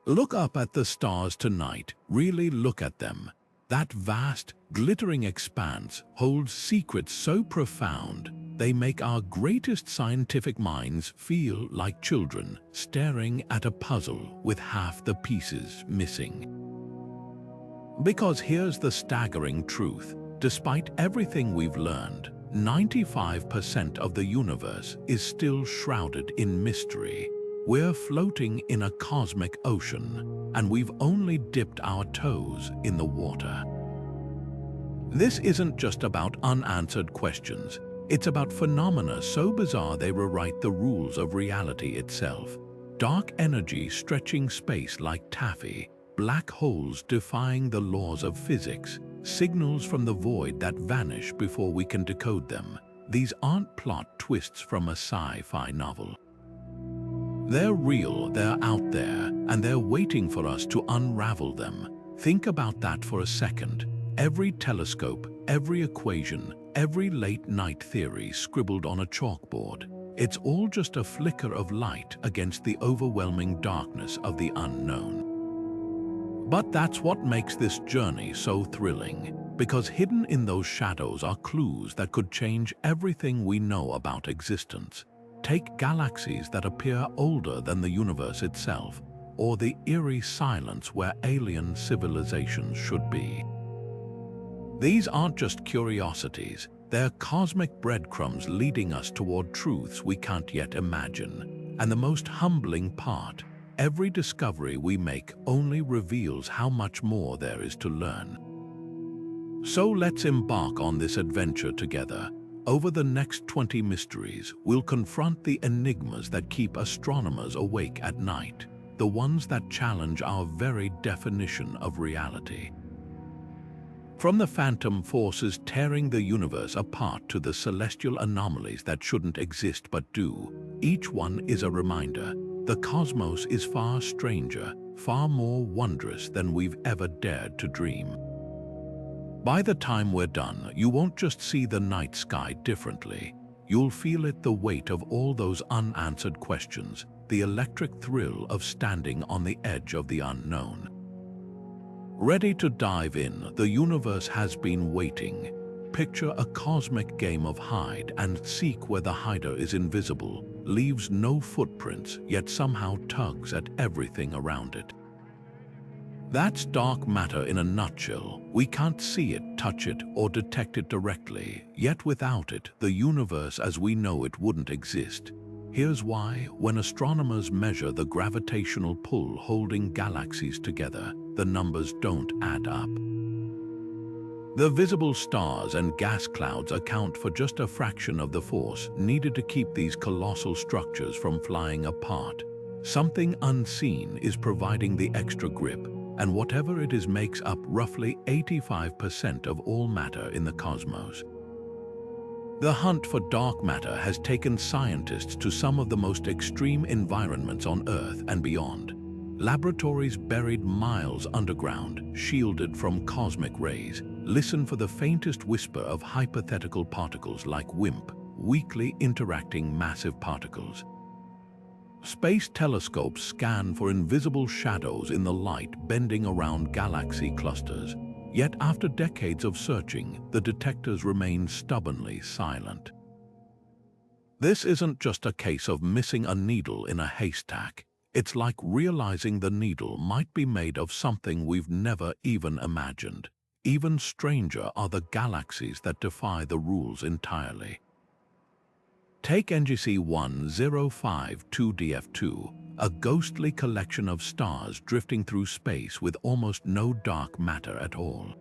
Look up at the stars tonight. Really look at them. That vast, glittering expanse holds secrets so profound, they make our greatest scientific minds feel like children staring at a puzzle with half the pieces missing. Because here's the staggering truth. Despite everything we've learned, 95% of the universe is still shrouded in mystery. We're floating in a cosmic ocean, and we've only dipped our toes in the water. This isn't just about unanswered questions. It's about phenomena so bizarre they rewrite the rules of reality itself. Dark energy stretching space like taffy, black holes defying the laws of physics, signals from the void that vanish before we can decode them. These aren't plot twists from a sci-fi novel. They're real, they're out there, and they're waiting for us to unravel them. Think about that for a second. Every telescope, every equation, every late-night theory scribbled on a chalkboard. It's all just a flicker of light against the overwhelming darkness of the unknown. But that's what makes this journey so thrilling, because hidden in those shadows are clues that could change everything we know about existence. Take galaxies that appear older than the universe itself, or the eerie silence where alien civilizations should be. These aren't just curiosities, they're cosmic breadcrumbs leading us toward truths we can't yet imagine. And the most humbling part, every discovery we make only reveals how much more there is to learn. So let's embark on this adventure together. Over the next 20 mysteries, we'll confront the enigmas that keep astronomers awake at night, the ones that challenge our very definition of reality. From the phantom forces tearing the universe apart to the celestial anomalies that shouldn't exist but do, each one is a reminder. The cosmos is far stranger, far more wondrous than we've ever dared to dream. By the time we're done, you won't just see the night sky differently. You'll feel it, the weight of all those unanswered questions, the electric thrill of standing on the edge of the unknown. Ready to dive in, the universe has been waiting. Picture a cosmic game of hide and seek where the hider is invisible, leaves no footprints, yet somehow tugs at everything around it. That's dark matter in a nutshell. We can't see it, touch it, or detect it directly, yet without it, the universe as we know it wouldn't exist. Here's why. When astronomers measure the gravitational pull holding galaxies together, the numbers don't add up. The visible stars and gas clouds account for just a fraction of the force needed to keep these colossal structures from flying apart. Something unseen is providing the extra grip, and whatever it is makes up roughly 85% of all matter in the cosmos. The hunt for dark matter has taken scientists to some of the most extreme environments on Earth and beyond. Laboratories buried miles underground, shielded from cosmic rays, listen for the faintest whisper of hypothetical particles like WIMP, weakly interacting massive particles. Space telescopes scan for invisible shadows in the light bending around galaxy clusters. Yet after decades of searching, the detectors remain stubbornly silent. This isn't just a case of missing a needle in a haystack. It's like realizing the needle might be made of something we've never even imagined. Even stranger are the galaxies that defy the rules entirely. Take NGC 1052DF2, a ghostly collection of stars drifting through space with almost no dark matter at all.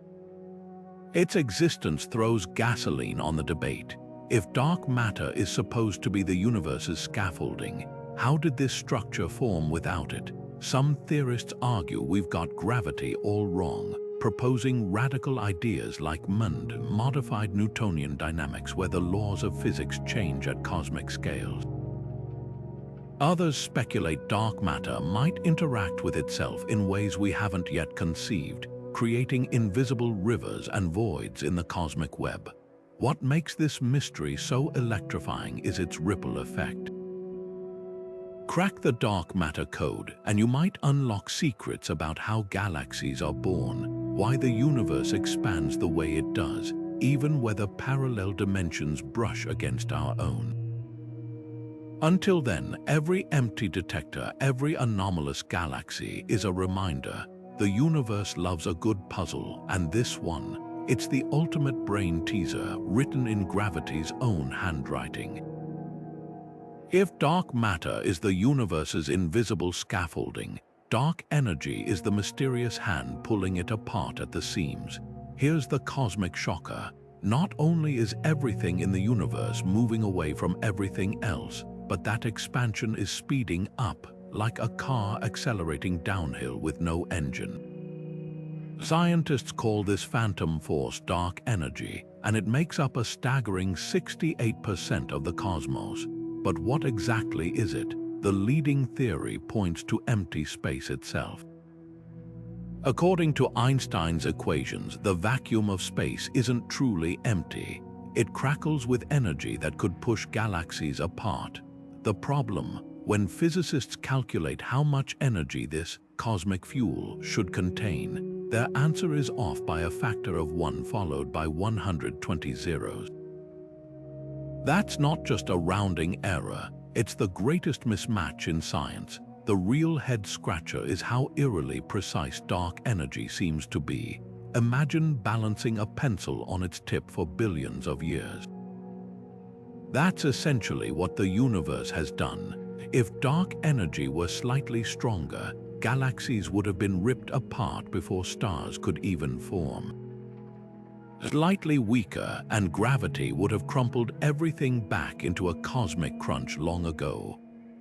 Its existence throws gasoline on the debate. If dark matter is supposed to be the universe's scaffolding, how did this structure form without it? Some theorists argue we've got gravity all wrong, proposing radical ideas like modified Newtonian dynamics where the laws of physics change at cosmic scales. Others speculate dark matter might interact with itself in ways we haven't yet conceived, creating invisible rivers and voids in the cosmic web. What makes this mystery so electrifying is its ripple effect. Crack the dark matter code, and you might unlock secrets about how galaxies are born, why the universe expands the way it does, even whether parallel dimensions brush against our own. Until then, every empty detector, every anomalous galaxy is a reminder. The universe loves a good puzzle, and this one, it's the ultimate brain teaser written in gravity's own handwriting. If dark matter is the universe's invisible scaffolding, dark energy is the mysterious hand pulling it apart at the seams. Here's the cosmic shocker. Not only is everything in the universe moving away from everything else, but that expansion is speeding up, like a car accelerating downhill with no engine. Scientists call this phantom force dark energy, and it makes up a staggering 68% of the cosmos. But what exactly is it? The leading theory points to empty space itself. According to Einstein's equations, the vacuum of space isn't truly empty. It crackles with energy that could push galaxies apart. The problem, when physicists calculate how much energy this cosmic fuel should contain, their answer is off by a factor of 1 followed by 120 zeros. That's not just a rounding error, it's the greatest mismatch in science. The real head-scratcher is how eerily precise dark energy seems to be. Imagine balancing a pencil on its tip for billions of years. That's essentially what the universe has done. If dark energy were slightly stronger, galaxies would have been ripped apart before stars could even form. Slightly weaker, and gravity would have crumpled everything back into a cosmic crunch long ago.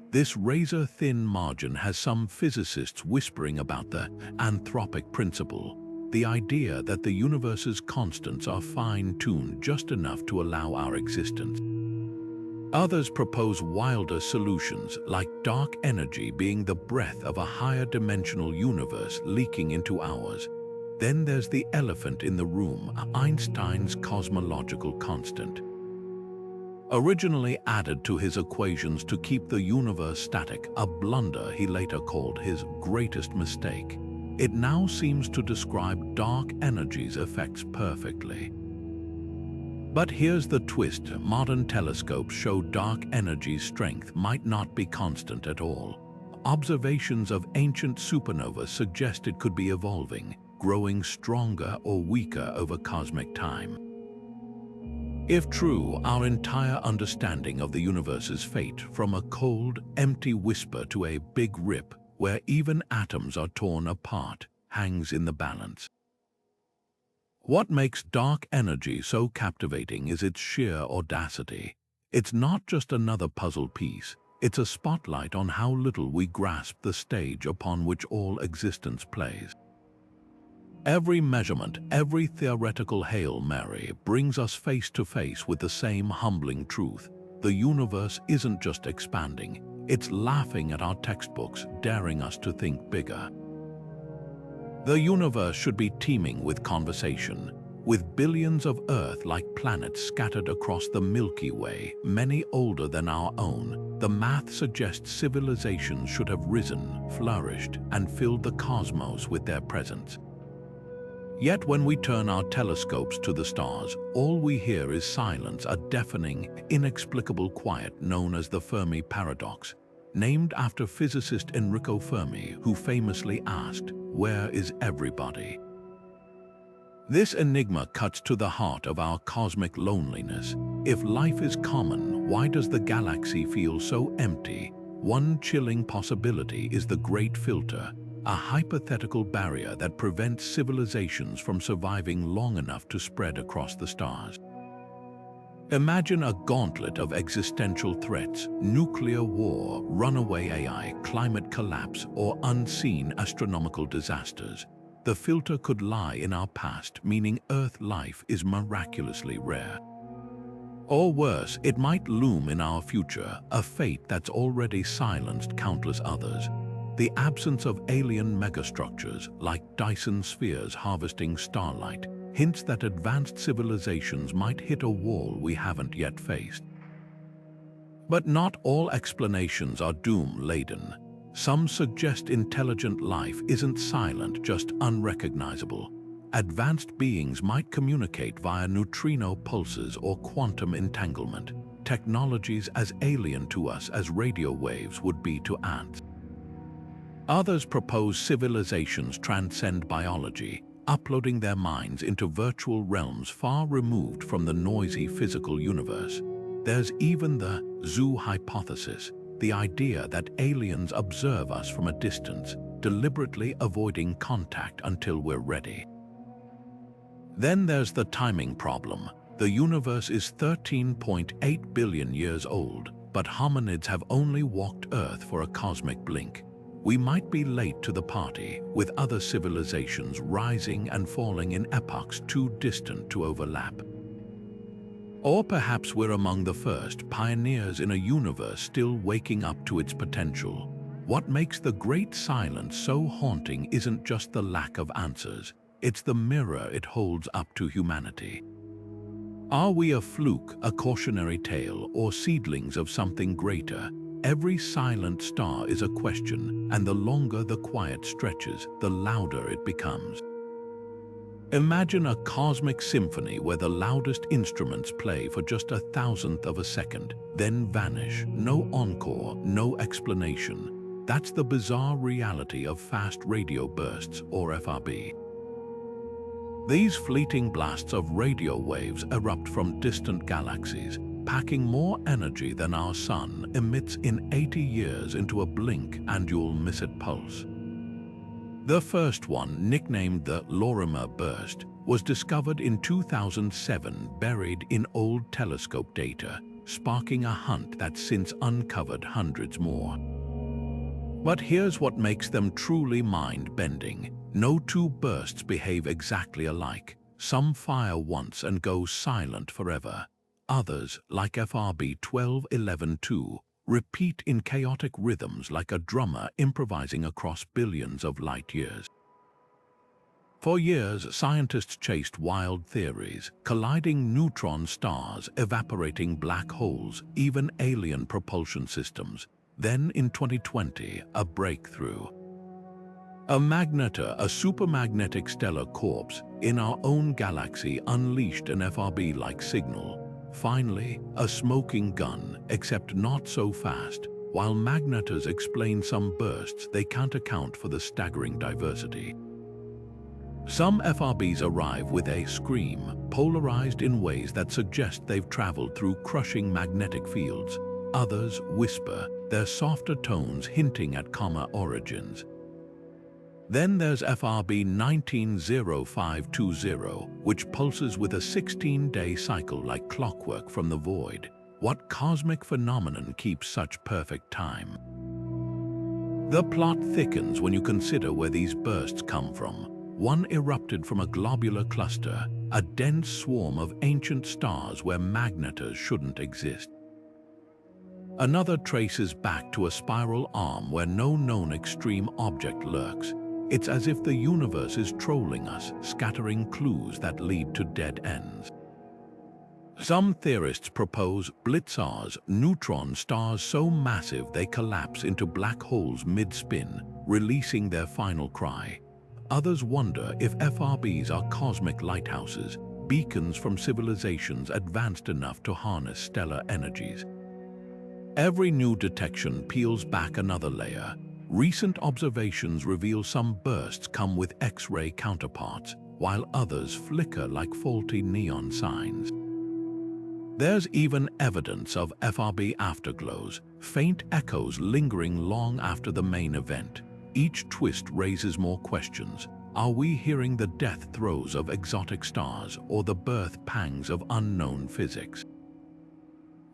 This razor-thin margin has some physicists whispering about the anthropic principle, the idea that the universe's constants are fine-tuned just enough to allow our existence. Others propose wilder solutions, like dark energy being the breath of a higher dimensional universe leaking into ours. Then there's the elephant in the room, Einstein's cosmological constant. Originally added to his equations to keep the universe static, a blunder he later called his greatest mistake, it now seems to describe dark energy's effects perfectly. But here's the twist: modern telescopes show dark energy's strength might not be constant at all. Observations of ancient supernovas suggest it could be evolving, growing stronger or weaker over cosmic time. If true, our entire understanding of the universe's fate, from a cold, empty whisper to a big rip where even atoms are torn apart, hangs in the balance. What makes dark energy so captivating is its sheer audacity. It's not just another puzzle piece, it's a spotlight on how little we grasp the stage upon which all existence plays. Every measurement, every theoretical Hail Mary brings us face to face with the same humbling truth. The universe isn't just expanding, it's laughing at our textbooks, daring us to think bigger. The universe should be teeming with conversation, with billions of Earth-like planets scattered across the Milky Way, many older than our own. The math suggests civilizations should have risen, flourished, and filled the cosmos with their presence. Yet when we turn our telescopes to the stars, all we hear is silence, a deafening, inexplicable quiet known as the Fermi Paradox, named after physicist Enrico Fermi, who famously asked, "Where is everybody?" This enigma cuts to the heart of our cosmic loneliness. If life is common, why does the galaxy feel so empty? One chilling possibility is the Great Filter, a hypothetical barrier that prevents civilizations from surviving long enough to spread across the stars. Imagine a gauntlet of existential threats: nuclear war, runaway AI, climate collapse, or unseen astronomical disasters. The filter could lie in our past, meaning Earth life is miraculously rare. Or worse, it might loom in our future, a fate that's already silenced countless others. The absence of alien megastructures, like Dyson spheres harvesting starlight, hints that advanced civilizations might hit a wall we haven't yet faced. But not all explanations are doom-laden. Some suggest intelligent life isn't silent, just unrecognizable. Advanced beings might communicate via neutrino pulses or quantum entanglement, technologies as alien to us as radio waves would be to ants. Others propose civilizations transcend biology, uploading their minds into virtual realms far removed from the noisy physical universe. There's even the zoo hypothesis, the idea that aliens observe us from a distance, deliberately avoiding contact until we're ready. Then there's the timing problem. The universe is 13.8 billion years old, but hominids have only walked Earth for a cosmic blink. We might be late to the party, with other civilizations rising and falling in epochs too distant to overlap. Or perhaps we're among the first pioneers in a universe still waking up to its potential. What makes the great silence so haunting isn't just the lack of answers, it's the mirror it holds up to humanity. Are we a fluke, a cautionary tale, or seedlings of something greater? Every silent star is a question, and the longer the quiet stretches, the louder it becomes. Imagine a cosmic symphony where the loudest instruments play for just 1,000th of a second, then vanish. No encore, no explanation. That's the bizarre reality of fast radio bursts, or FRB. These fleeting blasts of radio waves erupt from distant galaxies, packing more energy than our sun emits in 80 years into a blink and you'll miss it pulse. The first one, nicknamed the Lorimer Burst, was discovered in 2007, buried in old telescope data, sparking a hunt that's since uncovered hundreds more. But here's what makes them truly mind-bending. No two bursts behave exactly alike. Some fire once and go silent forever. Others, like FRB 1211-2, repeat in chaotic rhythms like a drummer improvising across billions of light years. For years, scientists chased wild theories, colliding neutron stars, evaporating black holes, even alien propulsion systems. Then, in 2020, a breakthrough. A magnetar, a supermagnetic stellar corpse, in our own galaxy unleashed an FRB-like signal. Finally, a smoking gun, except not so fast. While magnetars explain some bursts, they can't account for the staggering diversity. Some FRBs arrive with a scream, polarized in ways that suggest they've traveled through crushing magnetic fields. Others whisper, their softer tones hinting at comma origins. Then there's FRB 190520, which pulses with a 16-day cycle like clockwork from the void. What cosmic phenomenon keeps such perfect time? The plot thickens when you consider where these bursts come from. One erupted from a globular cluster, a dense swarm of ancient stars where magnetars shouldn't exist. Another traces back to a spiral arm where no known extreme object lurks. It's as if the universe is trolling us, scattering clues that lead to dead ends. Some theorists propose blitzars, neutron stars so massive they collapse into black holes mid-spin, releasing their final cry. Others wonder if FRBs are cosmic lighthouses, beacons from civilizations advanced enough to harness stellar energies. Every new detection peels back another layer. Recent observations reveal some bursts come with X-ray counterparts, while others flicker like faulty neon signs. There's even evidence of FRB afterglows, faint echoes lingering long after the main event. Each twist raises more questions. Are we hearing the death throes of exotic stars or the birth pangs of unknown physics?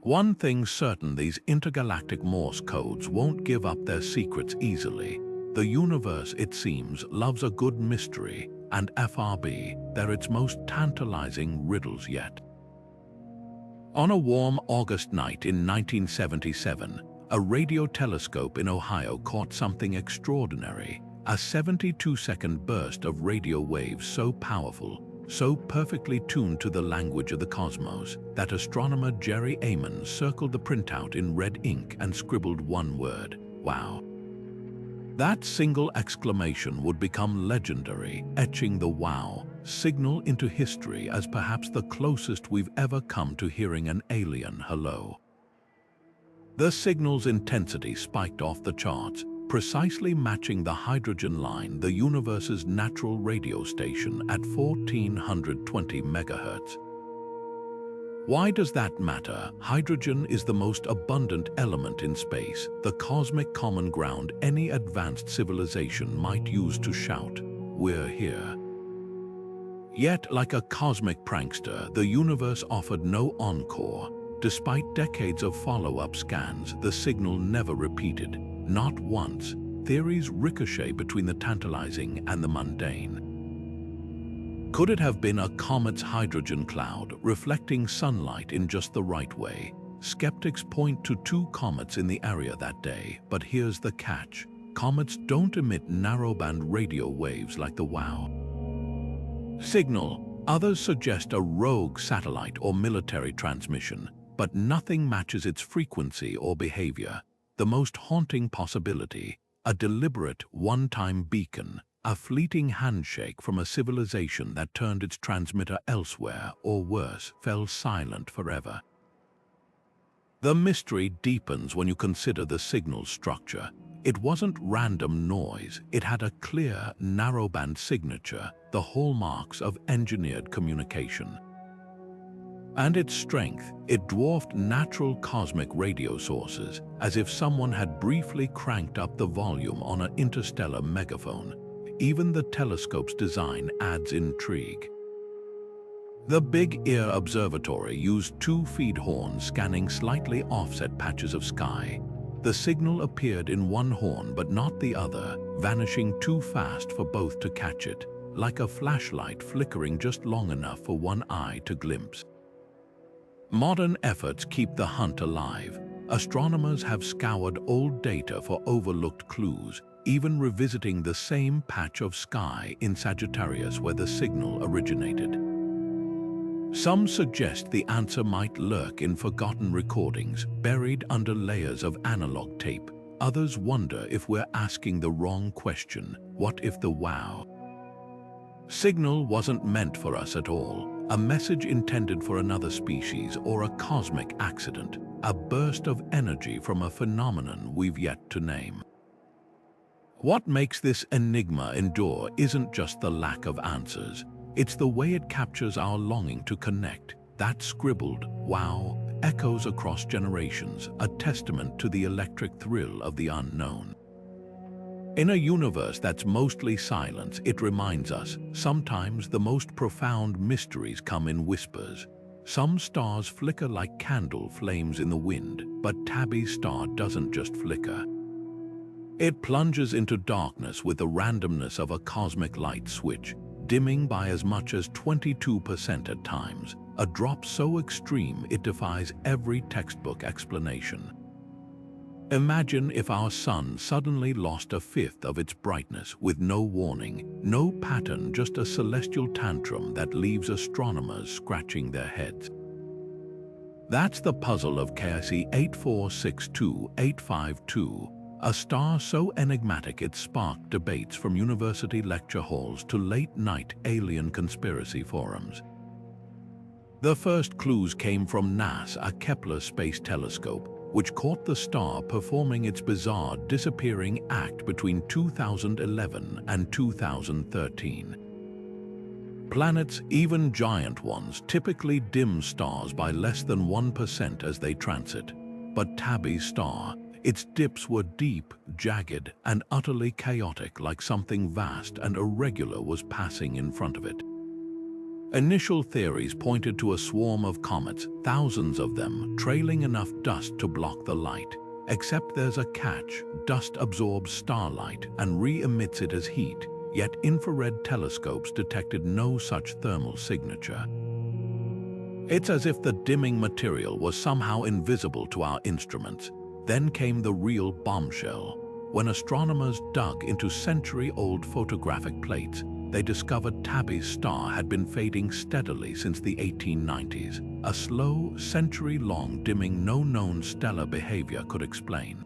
One thing's certain, these intergalactic Morse codes won't give up their secrets easily. The universe, it seems, loves a good mystery, and FRB, they're its most tantalizing riddles yet. On a warm August night in 1977, a radio telescope in Ohio caught something extraordinary, a 72-second burst of radio waves so powerful, so perfectly tuned to the language of the cosmos that astronomer Jerry Amon circled the printout in red ink and scribbled one word: wow. That single exclamation would become legendary, etching the wow signal into history as perhaps the closest we've ever come to hearing an alien hello. The signal's intensity spiked off the charts, precisely matching the hydrogen line, the universe's natural radio station, at 1420 megahertz. Why does that matter? Hydrogen is the most abundant element in space, the cosmic common ground any advanced civilization might use to shout, "We're here." Yet, like a cosmic prankster, the universe offered no encore. Despite decades of follow-up scans, the signal never repeated, not once. Theories ricochet between the tantalizing and the mundane. Could it have been a comet's hydrogen cloud, reflecting sunlight in just the right way? Skeptics point to 2 comets in the area that day, but here's the catch. Comets don't emit narrowband radio waves like the WOW signal. Others suggest a rogue satellite or military transmission, but nothing matches its frequency or behavior. The most haunting possibility, a deliberate one-time beacon, a fleeting handshake from a civilization that turned its transmitter elsewhere, or worse, fell silent forever. The mystery deepens when you consider the signal's structure. It wasn't random noise, it had a clear, narrowband signature, the hallmarks of engineered communication. And its strength, it dwarfed natural cosmic radio sources, as if someone had briefly cranked up the volume on an interstellar megaphone. Even the telescope's design adds intrigue. The Big Ear Observatory used 2 feed horns scanning slightly offset patches of sky. The signal appeared in one horn but not the other, vanishing too fast for both to catch it, like a flashlight flickering just long enough for one eye to glimpse. Modern efforts keep the hunt alive. Astronomers have scoured old data for overlooked clues, even revisiting the same patch of sky in Sagittarius where the signal originated. Some suggest the answer might lurk in forgotten recordings, buried under layers of analog tape. Others wonder if we're asking the wrong question. What if the WOW signal wasn't meant for us at all? A message intended for another species, or a cosmic accident, a burst of energy from a phenomenon we've yet to name. What makes this enigma endure isn't just the lack of answers, it's the way it captures our longing to connect. That scribbled "wow" echoes across generations, a testament to the electric thrill of the unknown. In a universe that's mostly silence, it reminds us, sometimes the most profound mysteries come in whispers. Some stars flicker like candle flames in the wind, but Tabby's star doesn't just flicker. It plunges into darkness with the randomness of a cosmic light switch, dimming by as much as 22% at times, a drop so extreme it defies every textbook explanation. Imagine if our sun suddenly lost a fifth of its brightness with no warning, no pattern, just a celestial tantrum that leaves astronomers scratching their heads. That's the puzzle of KSE 8462852, a star so enigmatic it sparked debates from university lecture halls to late-night alien conspiracy forums. The first clues came from NASA's Kepler Space Telescope, which caught the star performing its bizarre disappearing act between 2011 and 2013. Planets, even giant ones, typically dim stars by less than 1% as they transit. But Tabby's star, its dips were deep, jagged, and utterly chaotic, like something vast and irregular was passing in front of it. Initial theories pointed to a swarm of comets, thousands of them, trailing enough dust to block the light. Except there's a catch: dust absorbs starlight and re-emits it as heat, yet infrared telescopes detected no such thermal signature. It's as if the dimming material was somehow invisible to our instruments. Then came the real bombshell. When astronomers dug into century-old photographic plates, they discovered Tabby's star had been fading steadily since the 1890s, a slow, century-long dimming no known stellar behavior could explain.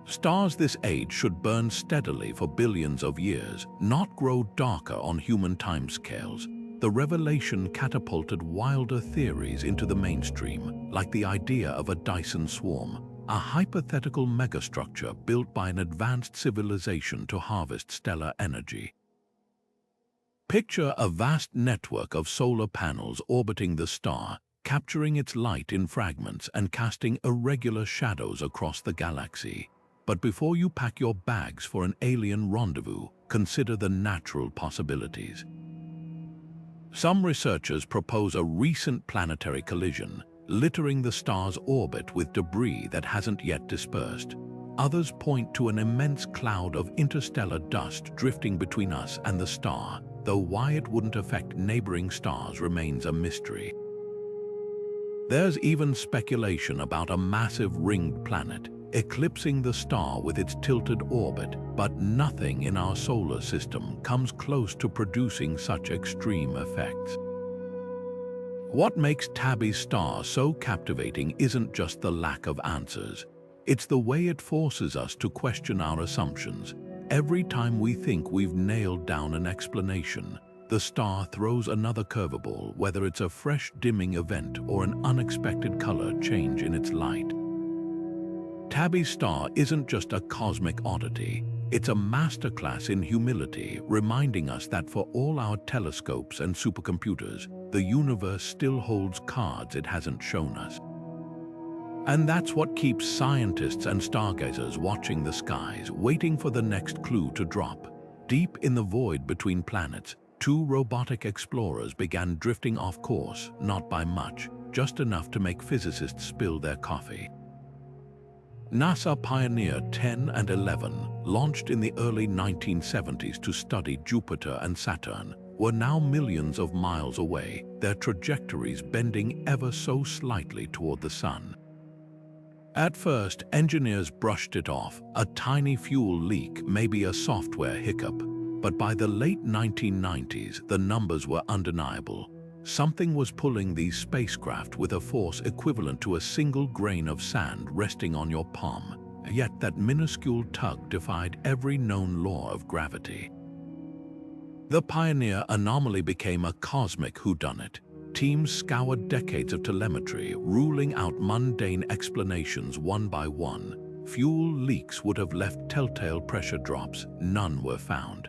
Stars this age should burn steadily for billions of years, not grow darker on human timescales. The revelation catapulted wilder theories into the mainstream, like the idea of a Dyson swarm, a hypothetical megastructure built by an advanced civilization to harvest stellar energy. Picture a vast network of solar panels orbiting the star, capturing its light in fragments and casting irregular shadows across the galaxy. But before you pack your bags for an alien rendezvous, consider the natural possibilities. Some researchers propose a recent planetary collision, littering the star's orbit with debris that hasn't yet dispersed. Others point to an immense cloud of interstellar dust drifting between us and the star, though why it wouldn't affect neighboring stars remains a mystery. There's even speculation about a massive ringed planet, eclipsing the star with its tilted orbit, but nothing in our solar system comes close to producing such extreme effects. What makes Tabby's star so captivating isn't just the lack of answers. It's the way it forces us to question our assumptions. Every time we think we've nailed down an explanation, the star throws another curveball, whether it's a fresh dimming event or an unexpected color change in its light. Tabby's star isn't just a cosmic oddity, it's a masterclass in humility, reminding us that for all our telescopes and supercomputers, the universe still holds cards it hasn't shown us. And that's what keeps scientists and stargazers watching the skies, waiting for the next clue to drop. Deep in the void between planets, two robotic explorers began drifting off course, not by much, just enough to make physicists spill their coffee. NASA Pioneer 10 and 11, launched in the early 1970s to study Jupiter and Saturn, were now millions of miles away, their trajectories bending ever so slightly toward the Sun. At first, engineers brushed it off, a tiny fuel leak, maybe a software hiccup. But by the late 1990s, the numbers were undeniable. Something was pulling these spacecraft with a force equivalent to a single grain of sand resting on your palm, yet that minuscule tug defied every known law of gravity. The Pioneer anomaly became a cosmic whodunit. Teams scoured decades of telemetry, ruling out mundane explanations one by one. Fuel leaks would have left telltale pressure drops. None were found.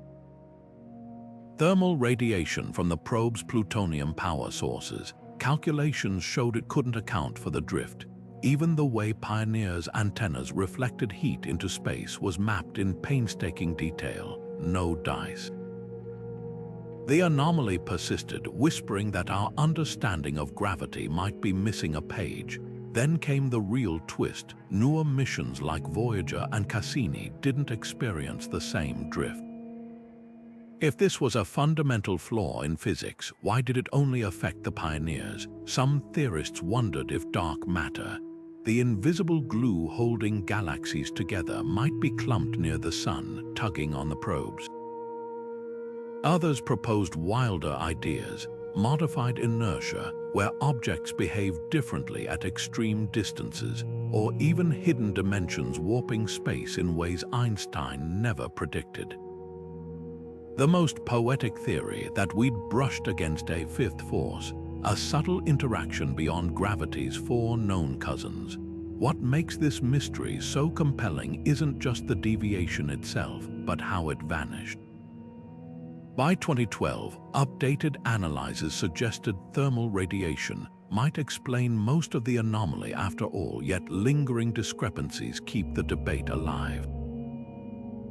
Thermal radiation from the probe's plutonium power sources. Calculations showed it couldn't account for the drift. Even the way Pioneer's antennas reflected heat into space was mapped in painstaking detail. No dice. The anomaly persisted, whispering that our understanding of gravity might be missing a page. Then came the real twist. Newer missions like Voyager and Cassini didn't experience the same drift. If this was a fundamental flaw in physics, why did it only affect the Pioneers? Some theorists wondered if dark matter, the invisible glue holding galaxies together, might be clumped near the Sun, tugging on the probes. Others proposed wilder ideas, modified inertia, where objects behave differently at extreme distances, or even hidden dimensions warping space in ways Einstein never predicted. The most poetic theory, that we'd brushed against a fifth force, a subtle interaction beyond gravity's four known cousins. What makes this mystery so compelling isn't just the deviation itself, but how it vanished. By 2012, updated analyses suggested thermal radiation might explain most of the anomaly after all, yet lingering discrepancies keep the debate alive.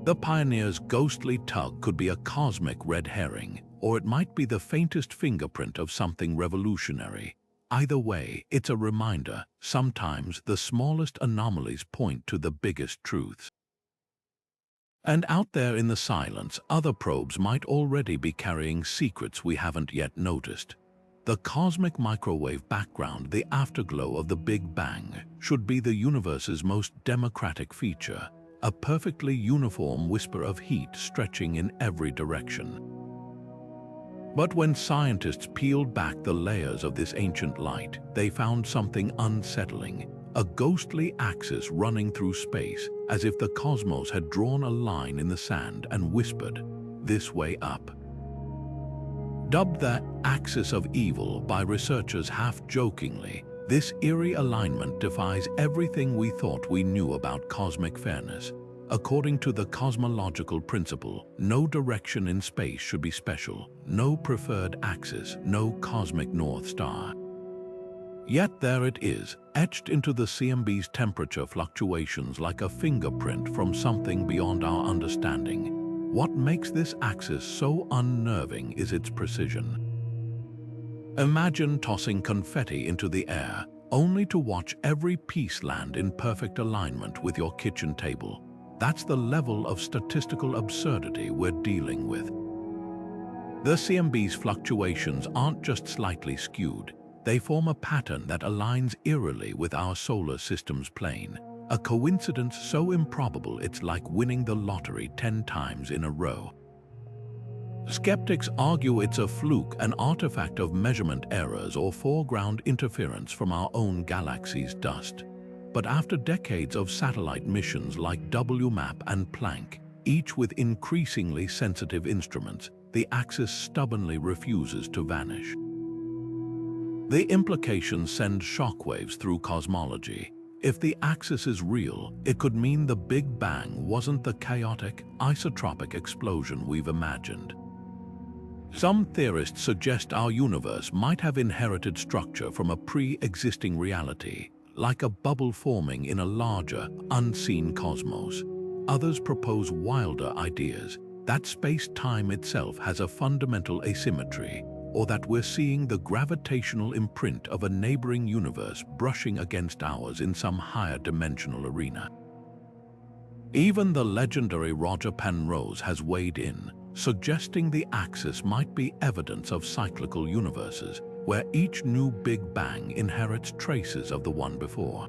The Pioneer's ghostly tug could be a cosmic red herring, or it might be the faintest fingerprint of something revolutionary. Either way, it's a reminder, sometimes the smallest anomalies point to the biggest truths. And out there in the silence, other probes might already be carrying secrets we haven't yet noticed. The cosmic microwave background, the afterglow of the Big Bang, should be the universe's most democratic feature. a perfectly uniform whisper of heat stretching in every direction. But when scientists peeled back the layers of this ancient light, they found something unsettling, a ghostly axis running through space, as if the cosmos had drawn a line in the sand and whispered, "This way up." Dubbed the axis of evil by researchers half-jokingly, this eerie alignment defies everything we thought we knew about cosmic fairness. According to the cosmological principle, no direction in space should be special, no preferred axis, no cosmic North Star. Yet there it is, etched into the CMB's temperature fluctuations like a fingerprint from something beyond our understanding. What makes this axis so unnerving is its precision. Imagine tossing confetti into the air, only to watch every piece land in perfect alignment with your kitchen table. That's the level of statistical absurdity we're dealing with. The CMB's fluctuations aren't just slightly skewed. They form a pattern that aligns eerily with our solar system's plane, a coincidence so improbable it's like winning the lottery 10 times in a row. Skeptics argue it's a fluke, an artifact of measurement errors or foreground interference from our own galaxy's dust. But after decades of satellite missions like WMAP and Planck, each with increasingly sensitive instruments, the axis stubbornly refuses to vanish. The implications send shockwaves through cosmology. If the axis is real, it could mean the Big Bang wasn't the chaotic, isotropic explosion we've imagined. Some theorists suggest our universe might have inherited structure from a pre-existing reality, like a bubble forming in a larger, unseen cosmos. Others propose wilder ideas, that space-time itself has a fundamental asymmetry, or that we're seeing the gravitational imprint of a neighboring universe brushing against ours in some higher dimensional arena. Even the legendary Roger Penrose has weighed in, suggesting the axis might be evidence of cyclical universes, where each new Big Bang inherits traces of the one before.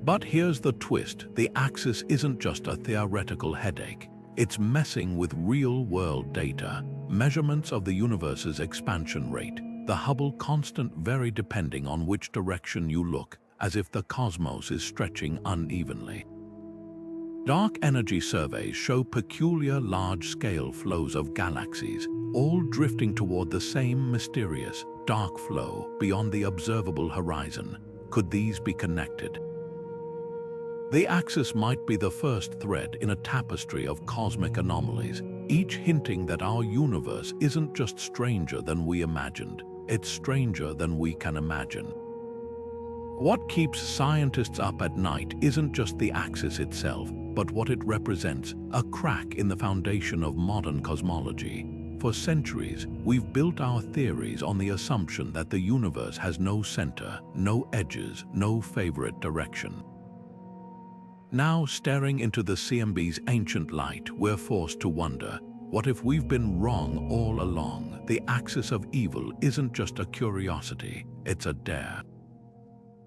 But here's the twist: the axis isn't just a theoretical headache. It's messing with real-world data, measurements of the universe's expansion rate, the Hubble constant vary depending on which direction you look, as if the cosmos is stretching unevenly. Dark energy surveys show peculiar large-scale flows of galaxies, all drifting toward the same mysterious, dark flow beyond the observable horizon. Could these be connected? The axis might be the first thread in a tapestry of cosmic anomalies, each hinting that our universe isn't just stranger than we imagined, it's stranger than we can imagine. What keeps scientists up at night isn't just the axis itself, but what it represents, a crack in the foundation of modern cosmology. For centuries, we've built our theories on the assumption that the universe has no center, no edges, no favorite direction. Now, staring into the CMB's ancient light, we're forced to wonder, what if we've been wrong all along? The axis of evil isn't just a curiosity, it's a dare.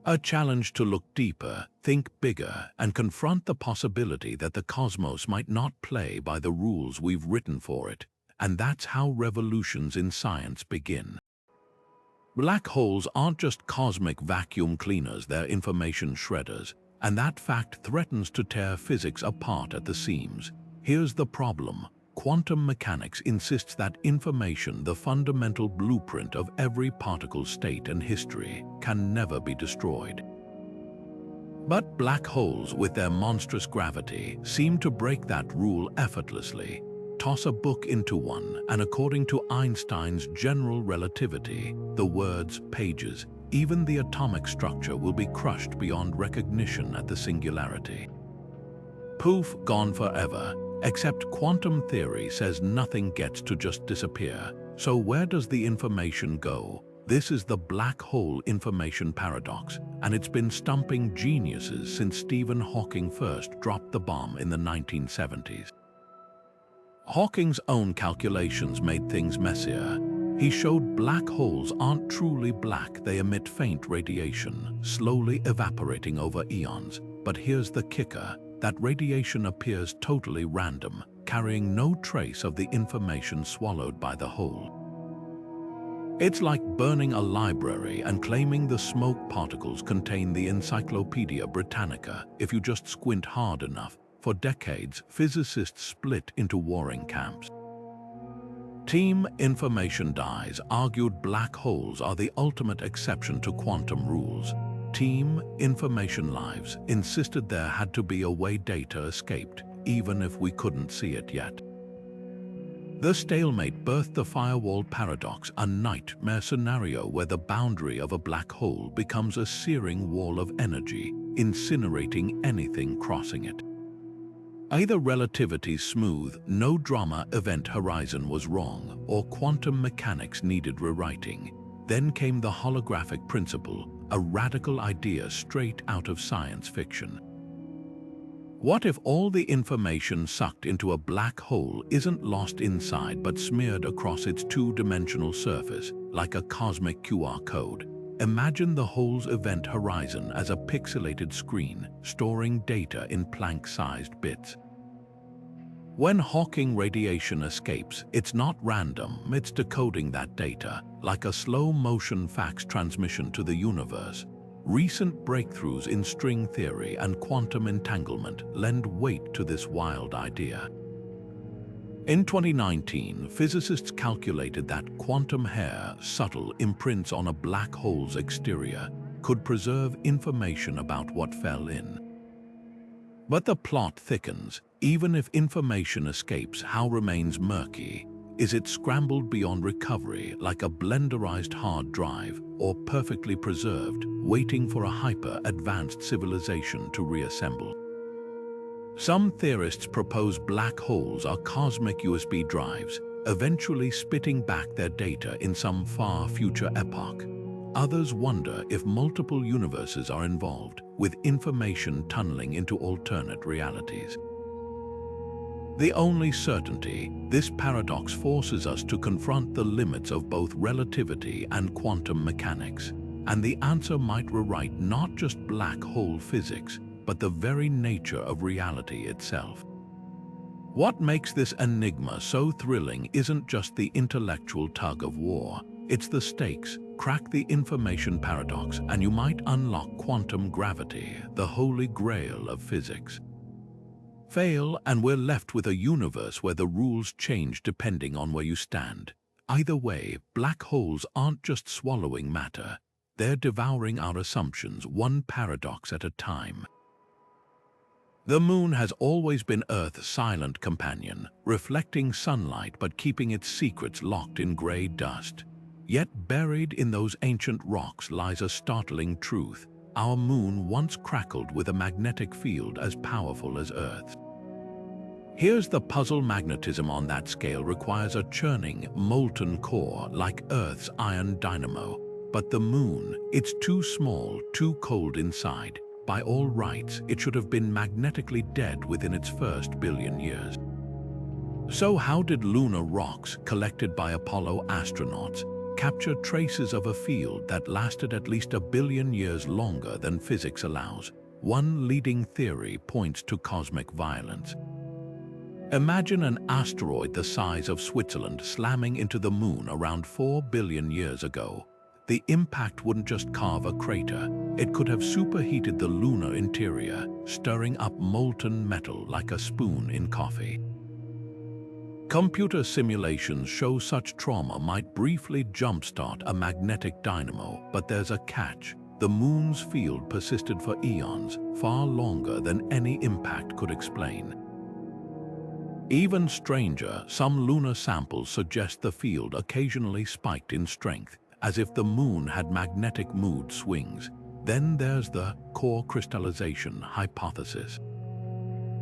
A challenge to look deeper, think bigger, and confront the possibility that the cosmos might not play by the rules we've written for it. And that's how revolutions in science begin. Black holes aren't just cosmic vacuum cleaners, they're information shredders, and that fact threatens to tear physics apart at the seams. Here's the problem: quantum mechanics insists that information, the fundamental blueprint of every particle's state and history, can never be destroyed. But black holes, with their monstrous gravity, seem to break that rule effortlessly. Toss a book into one, and according to Einstein's general relativity, the words, pages, even the atomic structure will be crushed beyond recognition at the singularity. Poof, gone forever. Except quantum theory says nothing gets to just disappear. So where does the information go? This is the black hole information paradox, and it's been stumping geniuses since Stephen Hawking first dropped the bomb in the 1970s. Hawking's own calculations made things messier. He showed black holes aren't truly black, they emit faint radiation, slowly evaporating over eons. But here's the kicker: that radiation appears totally random, carrying no trace of the information swallowed by the hole. It's like burning a library and claiming the smoke particles contain the Encyclopedia Britannica if you just squint hard enough. For decades, physicists split into warring camps. Team Information Dies argued black holes are the ultimate exception to quantum rules. Team Information Lives insisted there had to be a way data escaped, even if we couldn't see it yet. The stalemate birthed the firewall paradox, a nightmare scenario where the boundary of a black hole becomes a searing wall of energy, incinerating anything crossing it. Either relativity's smooth, no-drama event horizon was wrong, or quantum mechanics needed rewriting. Then came the holographic principle, a radical idea straight out of science fiction. What if all the information sucked into a black hole isn't lost inside but smeared across its two-dimensional surface, like a cosmic QR code? Imagine the hole's event horizon as a pixelated screen, storing data in Planck-sized bits. When Hawking radiation escapes, it's not random, it's decoding that data, like a slow-motion fax transmission to the universe. Recent breakthroughs in string theory and quantum entanglement lend weight to this wild idea. In 2019, physicists calculated that quantum hair, subtle imprints on a black hole's exterior, could preserve information about what fell in. But the plot thickens. Even if information escapes, how remains murky? Is it scrambled beyond recovery like a blenderized hard drive, or perfectly preserved, waiting for a hyper-advanced civilization to reassemble? Some theorists propose black holes are cosmic USB drives, eventually spitting back their data in some far future epoch. Others wonder if multiple universes are involved, with information tunneling into alternate realities. The only certainty, this paradox forces us to confront the limits of both relativity and quantum mechanics, and the answer might rewrite not just black hole physics, but the very nature of reality itself. What makes this enigma so thrilling isn't just the intellectual tug of war, it's the stakes. Crack the information paradox and you might unlock quantum gravity, the holy grail of physics. Fail and we're left with a universe where the rules change depending on where you stand. Either way, black holes aren't just swallowing matter, they're devouring our assumptions, one paradox at a time. The moon has always been Earth's silent companion, reflecting sunlight but keeping its secrets locked in gray dust. Yet buried in those ancient rocks lies a startling truth. Our moon once crackled with a magnetic field as powerful as Earth's. Here's the puzzle: magnetism on that scale requires a churning, molten core like Earth's iron dynamo. But the moon, it's too small, too cold inside. By all rights, it should have been magnetically dead within its first billion years. So how did lunar rocks, collected by Apollo astronauts, capture traces of a field that lasted at least 1 billion years longer than physics allows? One leading theory points to cosmic violence. Imagine an asteroid the size of Switzerland slamming into the moon around 4 billion years ago. The impact wouldn't just carve a crater, it could have superheated the lunar interior, stirring up molten metal like a spoon in coffee. Computer simulations show such trauma might briefly jumpstart a magnetic dynamo, but there's a catch. The moon's field persisted for eons, far longer than any impact could explain. Even stranger, some lunar samples suggest the field occasionally spiked in strength, as if the moon had magnetic mood swings. Then there's the core crystallization hypothesis.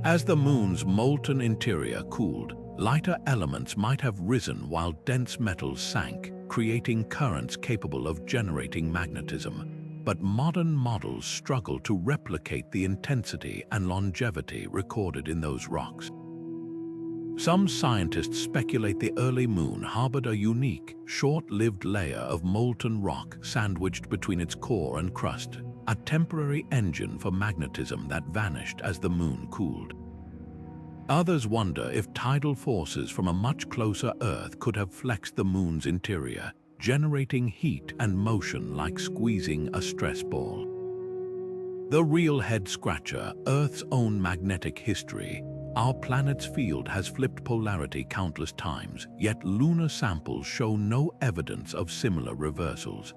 As the moon's molten interior cooled, lighter elements might have risen while dense metals sank, creating currents capable of generating magnetism. But modern models struggle to replicate the intensity and longevity recorded in those rocks. Some scientists speculate the early moon harbored a unique, short-lived layer of molten rock sandwiched between its core and crust, a temporary engine for magnetism that vanished as the moon cooled. Others wonder if tidal forces from a much closer Earth could have flexed the moon's interior, generating heat and motion like squeezing a stress ball. The real head-scratcher, Earth's own magnetic history. Our planet's field has flipped polarity countless times, yet lunar samples show no evidence of similar reversals.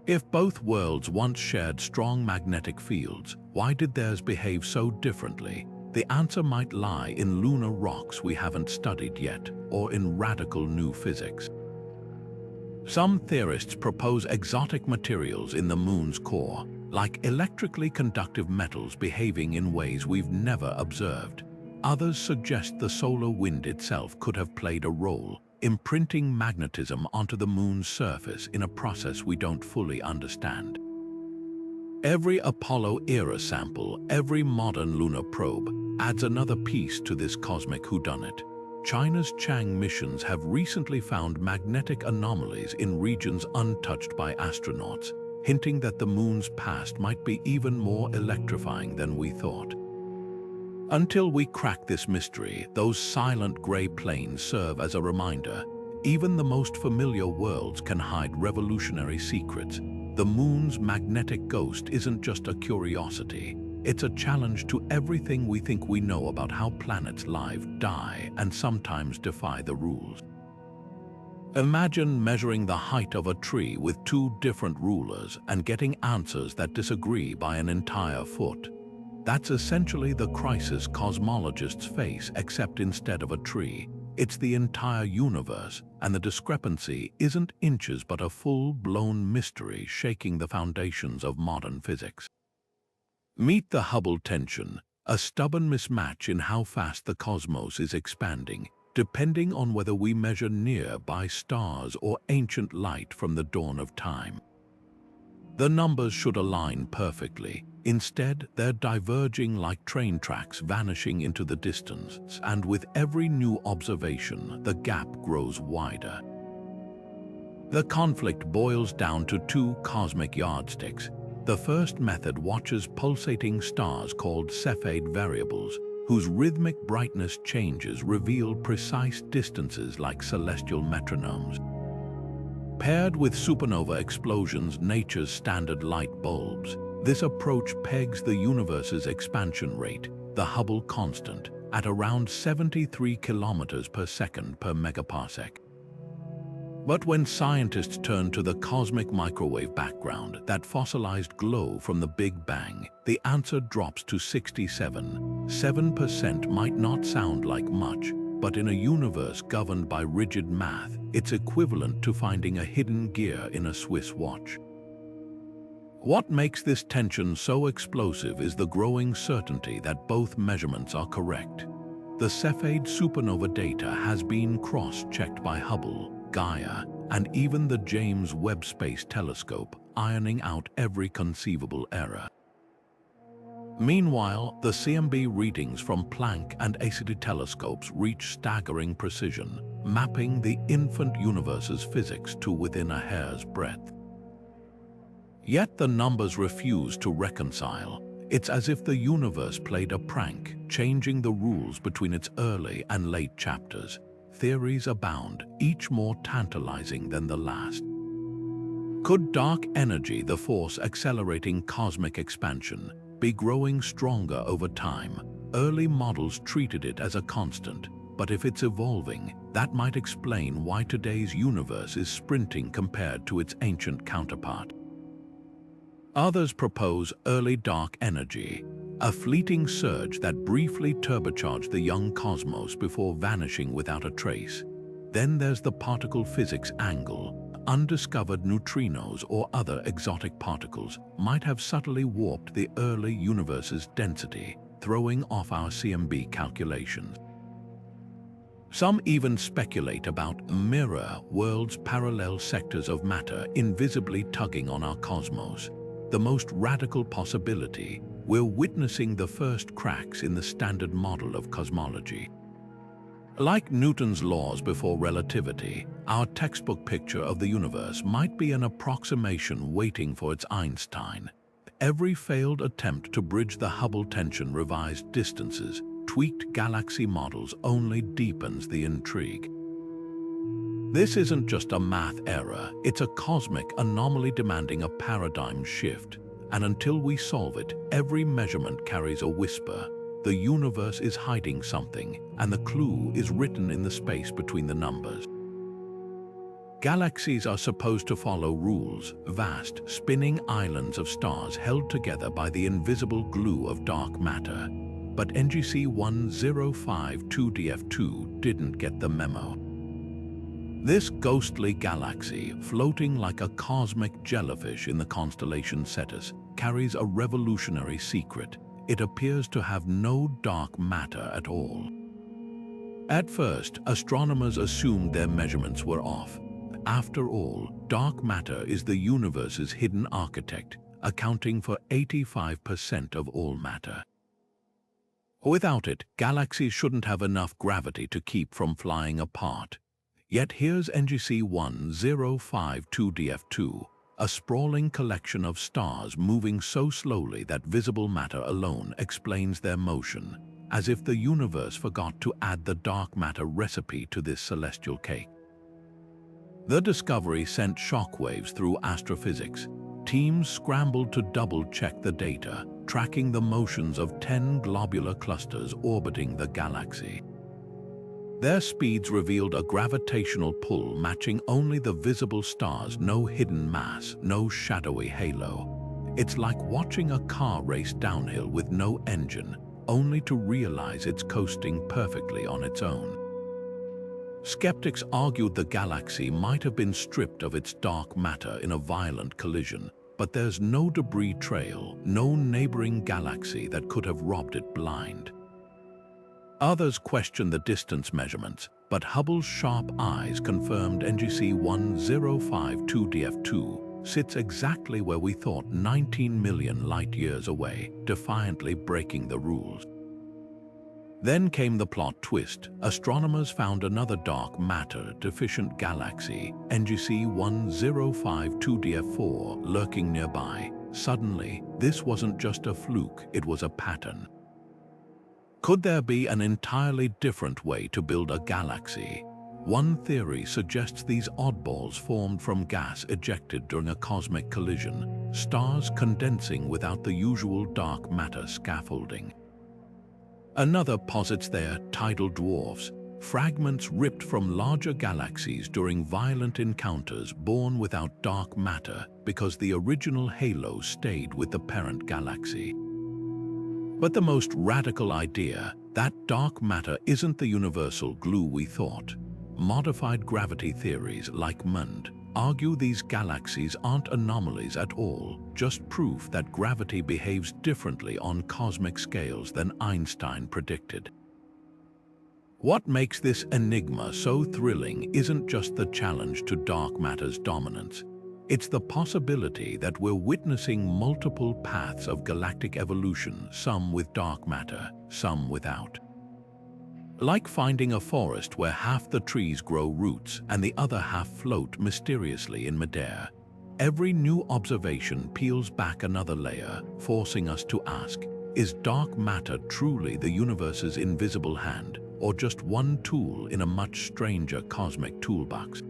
If both worlds once shared strong magnetic fields, why did theirs behave so differently? The answer might lie in lunar rocks we haven't studied yet, or in radical new physics. Some theorists propose exotic materials in the moon's core, like electrically conductive metals behaving in ways we've never observed. Others suggest the solar wind itself could have played a role, imprinting magnetism onto the moon's surface in a process we don't fully understand. Every Apollo-era sample, every modern lunar probe, adds another piece to this cosmic whodunit. China's Chang missions have recently found magnetic anomalies in regions untouched by astronauts, hinting that the moon's past might be even more electrifying than we thought. Until we crack this mystery, those silent gray plains serve as a reminder. Even the most familiar worlds can hide revolutionary secrets. The moon's magnetic ghost isn't just a curiosity. It's a challenge to everything we think we know about how planets live, die, and sometimes defy the rules. Imagine measuring the height of a tree with two different rulers and getting answers that disagree by an entire foot. That's essentially the crisis cosmologists face, except instead of a tree, it's the entire universe, and the discrepancy isn't inches but a full-blown mystery shaking the foundations of modern physics. Meet the Hubble tension, a stubborn mismatch in how fast the cosmos is expanding, depending on whether we measure nearby stars or ancient light from the dawn of time. The numbers should align perfectly. Instead, they're diverging like train tracks vanishing into the distance, and with every new observation, the gap grows wider. The conflict boils down to two cosmic yardsticks. The first method watches pulsating stars called Cepheid variables, whose rhythmic brightness changes reveal precise distances like celestial metronomes. Paired with supernova explosions, nature's standard light bulbs, this approach pegs the universe's expansion rate, the Hubble constant, at around 73 kilometers per second per megaparsec. But when scientists turn to the cosmic microwave background, that fossilized glow from the Big Bang, the answer drops to 67. 7% might not sound like much, but in a universe governed by rigid math, it's equivalent to finding a hidden gear in a Swiss watch. What makes this tension so explosive is the growing certainty that both measurements are correct. The Cepheid supernova data has been cross-checked by Hubble, Gaia, and even the James Webb Space Telescope, ironing out every conceivable error. Meanwhile, the CMB readings from Planck and ACD telescopes reach staggering precision, mapping the infant universe's physics to within a hair's breadth. Yet the numbers refuse to reconcile. It's as if the universe played a prank, changing the rules between its early and late chapters. Theories abound, each more tantalizing than the last. Could dark energy, the force accelerating cosmic expansion, be growing stronger over time? Early models treated it as a constant, but if it's evolving, that might explain why today's universe is sprinting compared to its ancient counterpart. Others propose early dark energy, a fleeting surge that briefly turbocharged the young cosmos before vanishing without a trace. Then there's the particle physics angle. Undiscovered neutrinos or other exotic particles might have subtly warped the early universe's density, throwing off our CMB calculations. Some even speculate about mirror worlds, parallel sectors of matter invisibly tugging on our cosmos. The most radical possibility, we're witnessing the first cracks in the standard model of cosmology. Like Newton's laws before relativity, our textbook picture of the universe might be an approximation waiting for its Einstein. Every failed attempt to bridge the Hubble tension revised distances, tweaked galaxy models only deepens the intrigue. This isn't just a math error, it's a cosmic anomaly demanding a paradigm shift. And until we solve it, every measurement carries a whisper. The universe is hiding something, and the clue is written in the space between the numbers. Galaxies are supposed to follow rules, vast, spinning islands of stars held together by the invisible glue of dark matter. But NGC 1052DF2 didn't get the memo. This ghostly galaxy, floating like a cosmic jellyfish in the constellation Cetus, carries a revolutionary secret. It appears to have no dark matter at all. At first, astronomers assumed their measurements were off. After all, dark matter is the universe's hidden architect, accounting for 85% of all matter. Without it, galaxies shouldn't have enough gravity to keep from flying apart. Yet here's NGC 1052DF2, a sprawling collection of stars moving so slowly that visible matter alone explains their motion, as if the universe forgot to add the dark matter recipe to this celestial cake. The discovery sent shockwaves through astrophysics. Teams scrambled to double-check the data, tracking the motions of 10 globular clusters orbiting the galaxy. Their speeds revealed a gravitational pull matching only the visible stars, no hidden mass, no shadowy halo. It's like watching a car race downhill with no engine, only to realize it's coasting perfectly on its own. Skeptics argued the galaxy might have been stripped of its dark matter in a violent collision, but there's no debris trail, no neighboring galaxy that could have robbed it blind. Others questioned the distance measurements, but Hubble's sharp eyes confirmed NGC 1052DF2 sits exactly where we thought, 19 million light-years away, defiantly breaking the rules. Then came the plot twist. Astronomers found another dark matter deficient galaxy, NGC 1052DF4, lurking nearby. Suddenly, this wasn't just a fluke, it was a pattern. Could there be an entirely different way to build a galaxy? One theory suggests these oddballs formed from gas ejected during a cosmic collision, stars condensing without the usual dark matter scaffolding. Another posits they're tidal dwarfs, fragments ripped from larger galaxies during violent encounters born without dark matter because the original halo stayed with the parent galaxy. But the most radical idea, that dark matter isn't the universal glue we thought. Modified gravity theories like MUND argue these galaxies aren't anomalies at all, just proof that gravity behaves differently on cosmic scales than Einstein predicted. What makes this enigma so thrilling isn't just the challenge to dark matter's dominance. It's the possibility that we're witnessing multiple paths of galactic evolution, some with dark matter, some without. Like finding a forest where half the trees grow roots and the other half float mysteriously in midair. Every new observation peels back another layer, forcing us to ask, is dark matter truly the universe's invisible hand, or just one tool in a much stranger cosmic toolbox?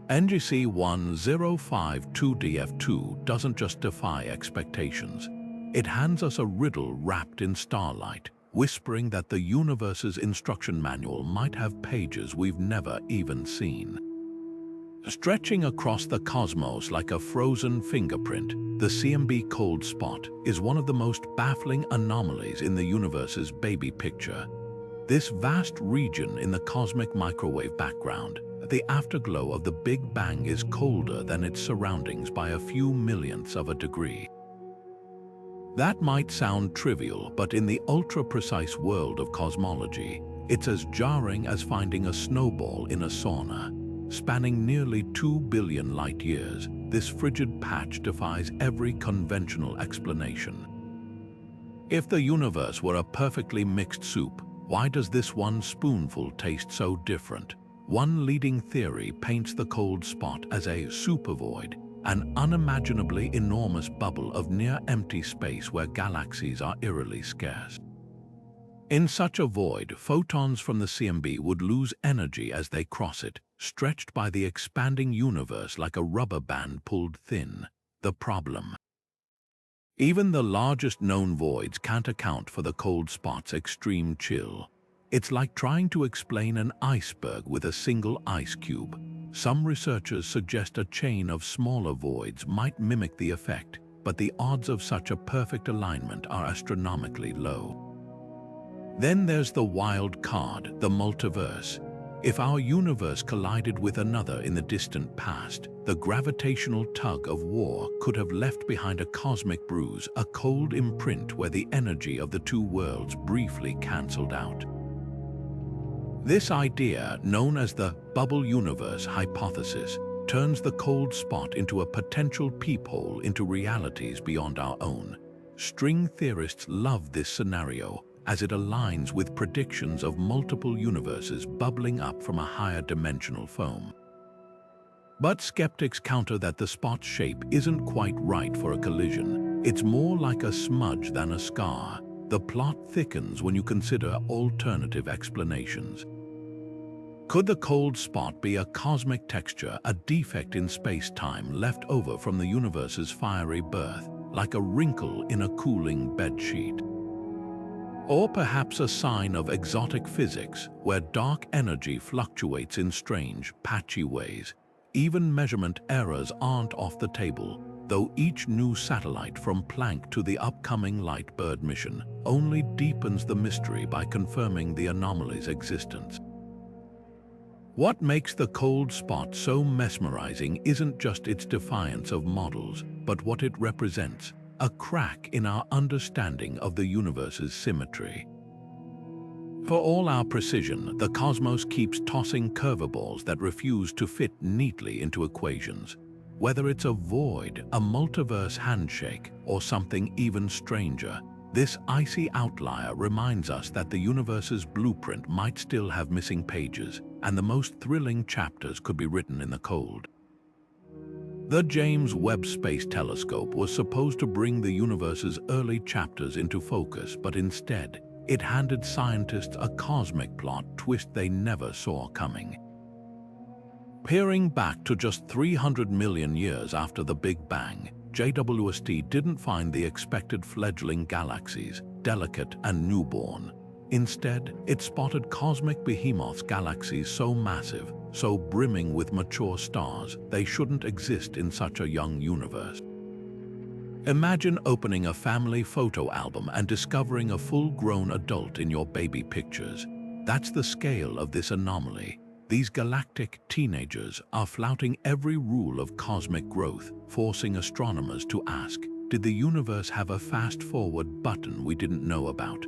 NGC 1052DF2 doesn't just defy expectations. It hands us a riddle wrapped in starlight, whispering that the universe's instruction manual might have pages we've never even seen. Stretching across the cosmos like a frozen fingerprint, the CMB cold spot is one of the most baffling anomalies in the universe's baby picture. This vast region in the cosmic microwave background, the afterglow of the Big Bang, is colder than its surroundings by a few millionths of a degree. That might sound trivial, but in the ultra-precise world of cosmology, it's as jarring as finding a snowball in a sauna. Spanning nearly 2 billion light-years, this frigid patch defies every conventional explanation. If the universe were a perfectly mixed soup, why does this one spoonful taste so different? One leading theory paints the cold spot as a supervoid, an unimaginably enormous bubble of near-empty space where galaxies are eerily scarce. In such a void, photons from the CMB would lose energy as they cross it, stretched by the expanding universe like a rubber band pulled thin. The problem: even the largest known voids can't account for the cold spot's extreme chill. It's like trying to explain an iceberg with a single ice cube. Some researchers suggest a chain of smaller voids might mimic the effect, but the odds of such a perfect alignment are astronomically low. Then there's the wild card, the multiverse. If our universe collided with another in the distant past, the gravitational tug of war could have left behind a cosmic bruise, a cold imprint where the energy of the two worlds briefly cancelled out. This idea, known as the bubble universe hypothesis, turns the cold spot into a potential peephole into realities beyond our own. String theorists love this scenario, as it aligns with predictions of multiple universes bubbling up from a higher dimensional foam. But skeptics counter that the spot's shape isn't quite right for a collision. It's more like a smudge than a scar. The plot thickens when you consider alternative explanations. Could the cold spot be a cosmic texture, a defect in space-time left over from the universe's fiery birth, like a wrinkle in a cooling bedsheet? Or perhaps a sign of exotic physics, where dark energy fluctuates in strange, patchy ways. Even measurement errors aren't off the table, though each new satellite from Planck to the upcoming Lightbird mission only deepens the mystery by confirming the anomaly's existence. What makes the cold spot so mesmerizing isn't just its defiance of models, but what it represents: a crack in our understanding of the universe's symmetry. For all our precision, the cosmos keeps tossing curveballs that refuse to fit neatly into equations. Whether it's a void, a multiverse handshake, or something even stranger, this icy outlier reminds us that the universe's blueprint might still have missing pages, and the most thrilling chapters could be written in the cold. The James Webb Space Telescope was supposed to bring the universe's early chapters into focus, but instead, it handed scientists a cosmic plot twist they never saw coming. Peering back to just 300 million years after the Big Bang, JWST didn't find the expected fledgling galaxies, delicate and newborn. Instead, it spotted cosmic behemoths, galaxies so massive, so brimming with mature stars, they shouldn't exist in such a young universe. Imagine opening a family photo album and discovering a full-grown adult in your baby pictures. That's the scale of this anomaly. These galactic teenagers are flouting every rule of cosmic growth, forcing astronomers to ask, did the universe have a fast-forward button we didn't know about?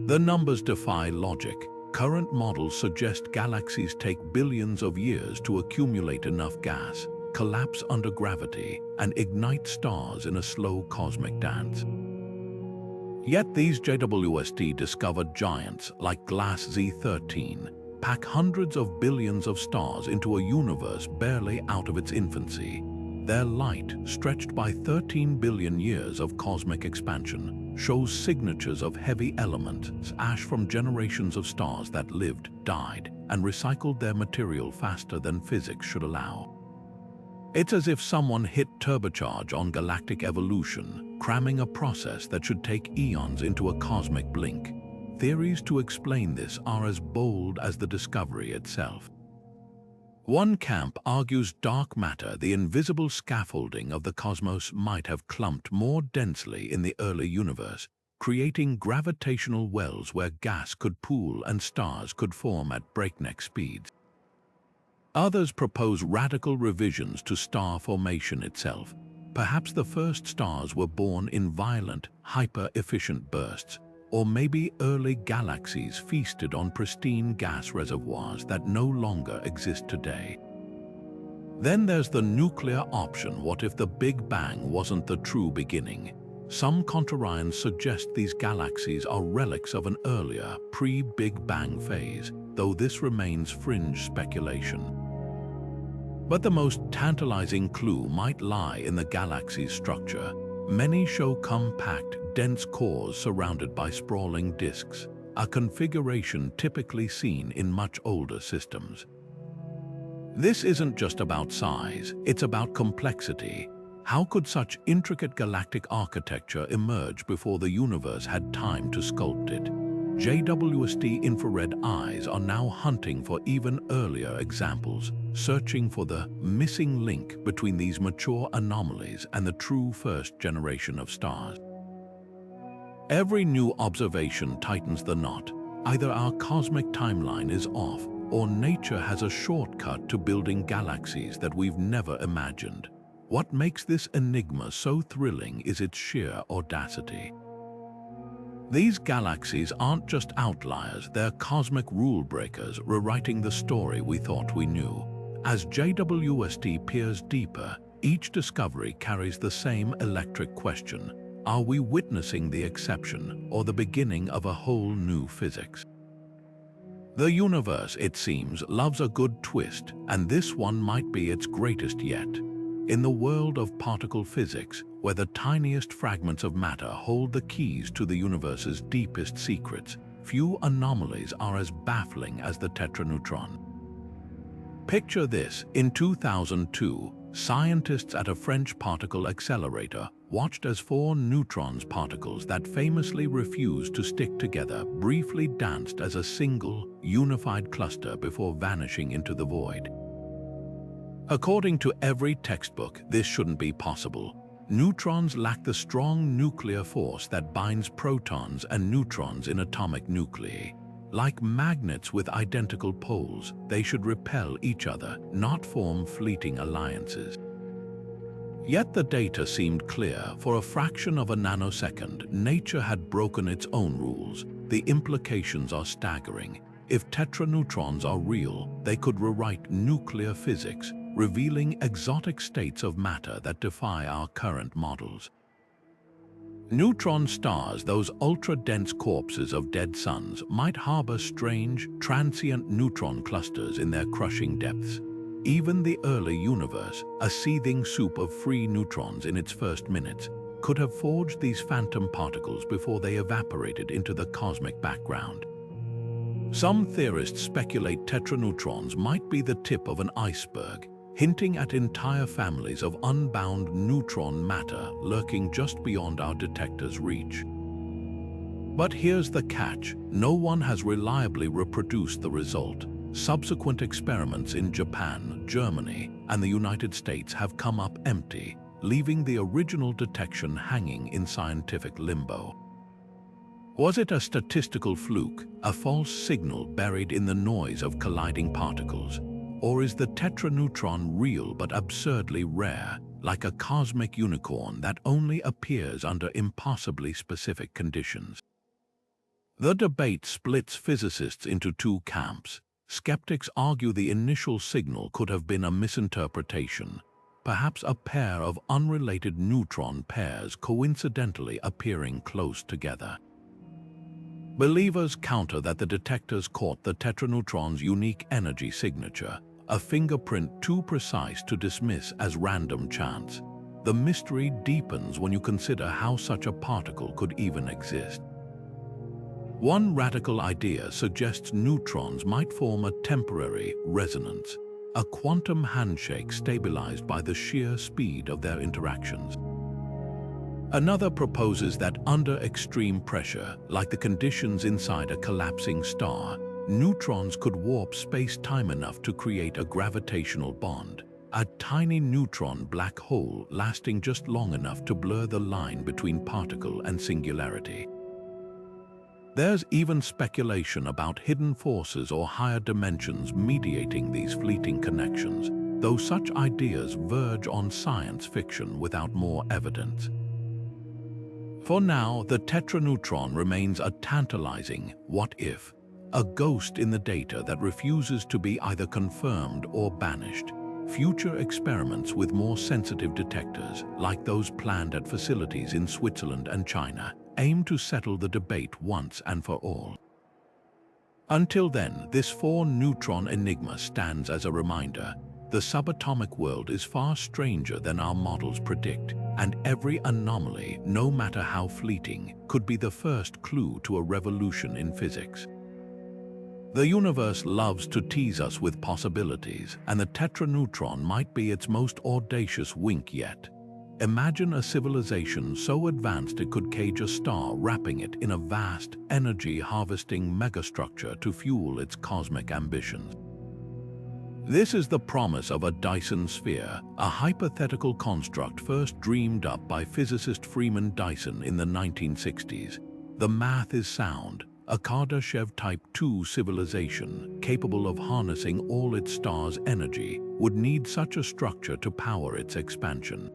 The numbers defy logic. Current models suggest galaxies take billions of years to accumulate enough gas, collapse under gravity, and ignite stars in a slow cosmic dance. Yet these JWST discovered giants like Glass Z13 pack hundreds of billions of stars into a universe barely out of its infancy. Their light, stretched by 13 billion years of cosmic expansion, shows signatures of heavy elements, ash from generations of stars that lived, died, and recycled their material faster than physics should allow. It's as if someone hit turbocharge on galactic evolution, cramming a process that should take eons into a cosmic blink. Theories to explain this are as bold as the discovery itself. One camp argues dark matter, the invisible scaffolding of the cosmos, might have clumped more densely in the early universe, creating gravitational wells where gas could pool and stars could form at breakneck speeds. Others propose radical revisions to star formation itself. Perhaps the first stars were born in violent, hyper-efficient bursts, or maybe early galaxies feasted on pristine gas reservoirs that no longer exist today. Then there's the nuclear option. What if the Big Bang wasn't the true beginning? Some contrarians suggest these galaxies are relics of an earlier, pre-Big Bang phase, though this remains fringe speculation. But the most tantalizing clue might lie in the galaxy's structure. Many show compact, dense cores surrounded by sprawling disks, a configuration typically seen in much older systems. This isn't just about size, it's about complexity. How could such intricate galactic architecture emerge before the universe had time to sculpt it? JWST infrared eyes are now hunting for even earlier examples, searching for the missing link between these mature anomalies and the true first generation of stars. Every new observation tightens the knot. Either our cosmic timeline is off, or nature has a shortcut to building galaxies that we've never imagined. What makes this enigma so thrilling is its sheer audacity. These galaxies aren't just outliers, they're cosmic rule breakers rewriting the story we thought we knew. As JWST peers deeper, each discovery carries the same electric question: are we witnessing the exception or the beginning of a whole new physics? The universe, it seems, loves a good twist, and this one might be its greatest yet. In the world of particle physics, where the tiniest fragments of matter hold the keys to the universe's deepest secrets, few anomalies are as baffling as the tetraneutron. Picture this: in 2002, scientists at a French particle accelerator watched as 4 neutron particles that famously refused to stick together briefly danced as a single, unified cluster before vanishing into the void. According to every textbook, this shouldn't be possible. Neutrons lack the strong nuclear force that binds protons and neutrons in atomic nuclei. Like magnets with identical poles, they should repel each other, not form fleeting alliances. Yet the data seemed clear. For a fraction of a nanosecond, nature had broken its own rules. The implications are staggering. If tetraneutrons are real, they could rewrite nuclear physics, revealing exotic states of matter that defy our current models. Neutron stars, those ultra-dense corpses of dead suns, might harbor strange, transient neutron clusters in their crushing depths. Even the early universe, a seething soup of free neutrons in its first minutes, could have forged these phantom particles before they evaporated into the cosmic background. Some theorists speculate tetraneutrons might be the tip of an iceberg, hinting at entire families of unbound neutron matter lurking just beyond our detector's reach. But here's the catch: no one has reliably reproduced the result. Subsequent experiments in Japan, Germany, and the United States have come up empty, leaving the original detection hanging in scientific limbo. Was it a statistical fluke, a false signal buried in the noise of colliding particles? Or is the tetraneutron real but absurdly rare, like a cosmic unicorn that only appears under impossibly specific conditions? The debate splits physicists into 2 camps. Skeptics argue the initial signal could have been a misinterpretation, perhaps a pair of unrelated neutron pairs coincidentally appearing close together. Believers counter that the detectors caught the tetraneutron's unique energy signature, a fingerprint too precise to dismiss as random chance. The mystery deepens when you consider how such a particle could even exist. One radical idea suggests neutrons might form a temporary resonance, a quantum handshake stabilized by the sheer speed of their interactions. Another proposes that under extreme pressure, like the conditions inside a collapsing star, neutrons could warp space-time enough to create a gravitational bond, a tiny neutron black hole lasting just long enough to blur the line between particle and singularity. There's even speculation about hidden forces or higher dimensions mediating these fleeting connections, though such ideas verge on science fiction without more evidence. For now, the tetraneutron remains a tantalizing what-if, a ghost in the data that refuses to be either confirmed or banished. Future experiments with more sensitive detectors, like those planned at facilities in Switzerland and China, aim to settle the debate once and for all. Until then, this 4-neutron enigma stands as a reminder. The the subatomic world is far stranger than our models predict, and every anomaly, no matter how fleeting, could be the first clue to a revolution in physics. The universe loves to tease us with possibilities, and the Tetra neutron might be its most audacious wink yet. Imagine a civilization so advanced it could cage a star, wrapping it in a vast, energy-harvesting megastructure to fuel its cosmic ambitions. This is the promise of a Dyson sphere, a hypothetical construct first dreamed up by physicist Freeman Dyson in the 1960s. The math is sound. A Kardashev Type II civilization, capable of harnessing all its stars' energy, would need such a structure to power its expansion.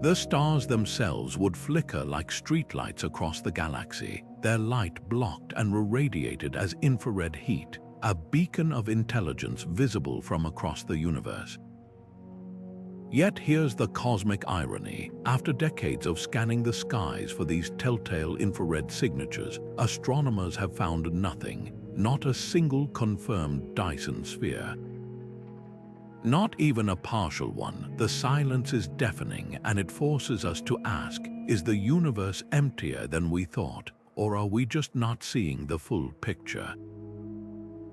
The stars themselves would flicker like streetlights across the galaxy, their light blocked and irradiated as infrared heat, a beacon of intelligence visible from across the universe. Yet here's the cosmic irony. After decades of scanning the skies for these telltale infrared signatures, astronomers have found nothing, not a single confirmed Dyson sphere. Not even a partial one. The silence is deafening, and it forces us to ask, is the universe emptier than we thought, or are we just not seeing the full picture?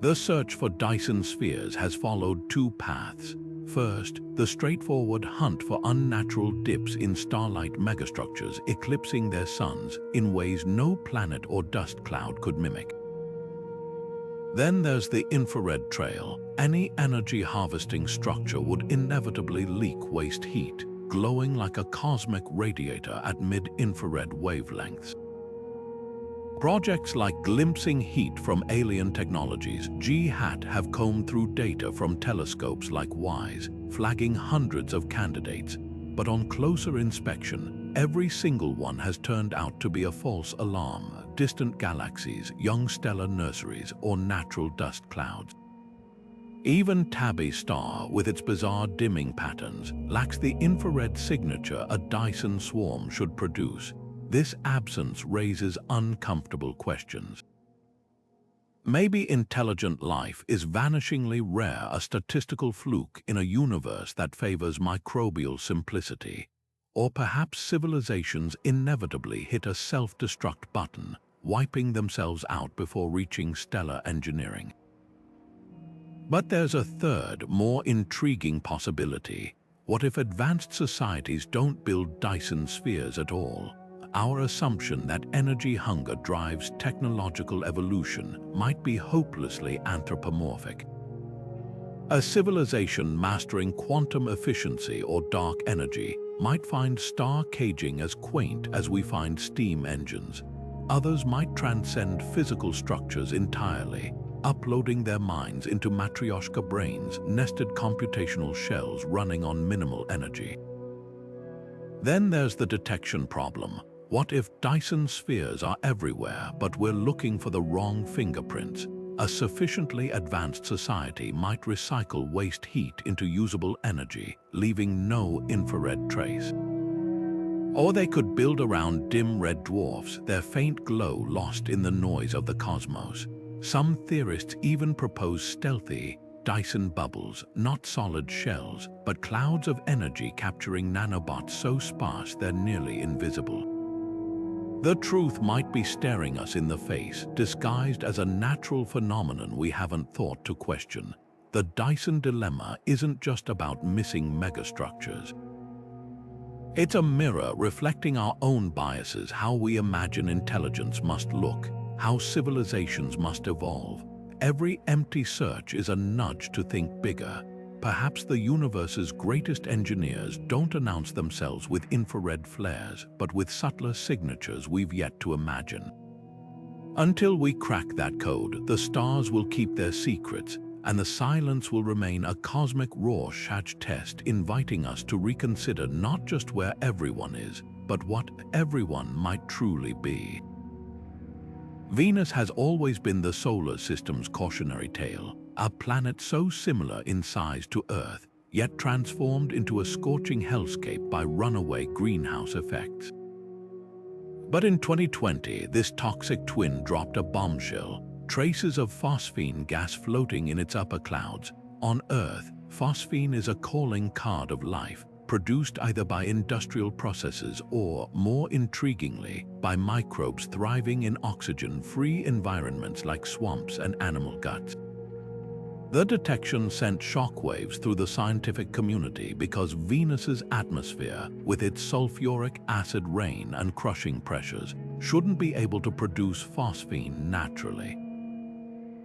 The search for Dyson spheres has followed two paths. First, the straightforward hunt for unnatural dips in starlight megastructures eclipsing their suns in ways no planet or dust cloud could mimic. Then there's the infrared trail. Any energy-harvesting structure would inevitably leak waste heat, glowing like a cosmic radiator at mid-infrared wavelengths. Projects like Glimpsing Heat from Alien Technologies (GHAT) have combed through data from telescopes like WISE, flagging hundreds of candidates. But on closer inspection, every single one has turned out to be a false alarm: distant galaxies, young stellar nurseries, or natural dust clouds. Even Tabby star, with its bizarre dimming patterns, lacks the infrared signature a Dyson swarm should produce. This absence raises uncomfortable questions. Maybe intelligent life is vanishingly rare, a statistical fluke in a universe that favors microbial simplicity. Or perhaps civilizations inevitably hit a self-destruct button, wiping themselves out before reaching stellar engineering. But there's a third, more intriguing possibility. What if advanced societies don't build Dyson spheres at all? Our assumption that energy hunger drives technological evolution might be hopelessly anthropomorphic. A civilization mastering quantum efficiency or dark energy might find star caging as quaint as we find steam engines. Others might transcend physical structures entirely, uploading their minds into matryoshka brains, nested computational shells running on minimal energy. Then there's the detection problem. What if Dyson spheres are everywhere, but we're looking for the wrong fingerprints? A sufficiently advanced society might recycle waste heat into usable energy, leaving no infrared trace. Or they could build around dim red dwarfs, their faint glow lost in the noise of the cosmos. Some theorists even propose stealthy Dyson bubbles, not solid shells, but clouds of energy capturing nanobots so sparse they're nearly invisible. The truth might be staring us in the face, disguised as a natural phenomenon we haven't thought to question. The Dyson dilemma isn't just about missing megastructures. It's a mirror reflecting our own biases, how we imagine intelligence must look, how civilizations must evolve. Every empty search is a nudge to think bigger. Perhaps the universe's greatest engineers don't announce themselves with infrared flares, but with subtler signatures we've yet to imagine. Until we crack that code, the stars will keep their secrets, and the silence will remain a cosmic Rorschach test, inviting us to reconsider not just where everyone is, but what everyone might truly be. Venus has always been the solar system's cautionary tale, a planet so similar in size to Earth, yet transformed into a scorching hellscape by runaway greenhouse effects. But in 2020, this toxic twin dropped a bombshell, traces of phosphine gas floating in its upper clouds. On Earth, phosphine is a calling card of life, produced either by industrial processes or, more intriguingly, by microbes thriving in oxygen-free environments like swamps and animal guts. The detection sent shockwaves through the scientific community because Venus's atmosphere, with its sulfuric acid rain and crushing pressures, shouldn't be able to produce phosphine naturally.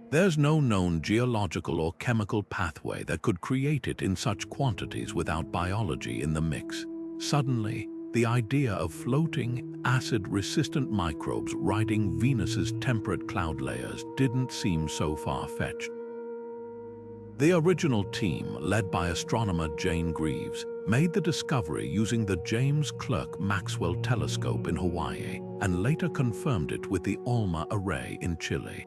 There's no known geological or chemical pathway that could create it in such quantities without biology in the mix. Suddenly, the idea of floating, acid-resistant microbes riding Venus's temperate cloud layers didn't seem so far-fetched. The original team, led by astronomer Jane Greaves, made the discovery using the James Clerk Maxwell telescope in Hawaii and later confirmed it with the ALMA array in Chile.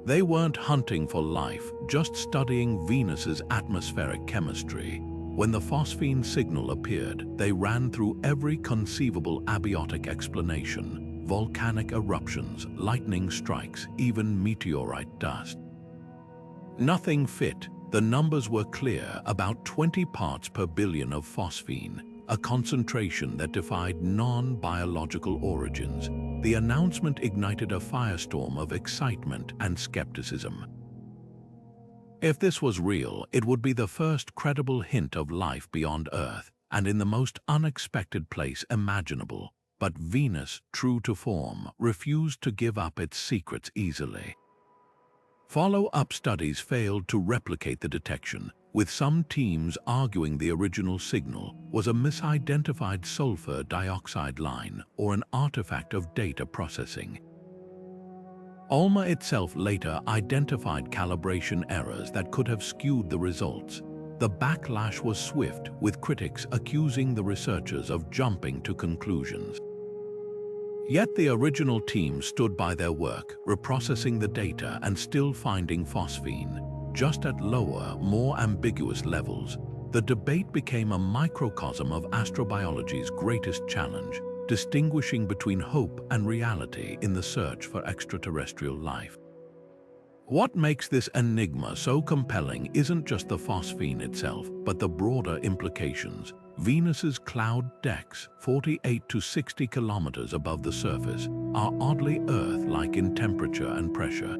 They weren't hunting for life, just studying Venus's atmospheric chemistry. When the phosphine signal appeared, they ran through every conceivable abiotic explanation: volcanic eruptions, lightning strikes, even meteorite dust. Nothing fit. The numbers were clear: about 20 parts per billion of phosphine, a concentration that defied non-biological origins. The announcement ignited a firestorm of excitement and skepticism. If this was real, it would be the first credible hint of life beyond Earth, and in the most unexpected place imaginable. But Venus, true to form, refused to give up its secrets easily. Follow-up studies failed to replicate the detection, with some teams arguing the original signal was a misidentified sulfur dioxide line or an artifact of data processing. ALMA itself later identified calibration errors that could have skewed the results. The backlash was swift, with critics accusing the researchers of jumping to conclusions. Yet the original team stood by their work, reprocessing the data and still finding phosphine, just at lower, more ambiguous levels. The debate became a microcosm of astrobiology's greatest challenge, distinguishing between hope and reality in the search for extraterrestrial life. What makes this enigma so compelling isn't just the phosphine itself, but the broader implications. Venus's cloud decks, 48 to 60 kilometers above the surface, are oddly Earth-like in temperature and pressure.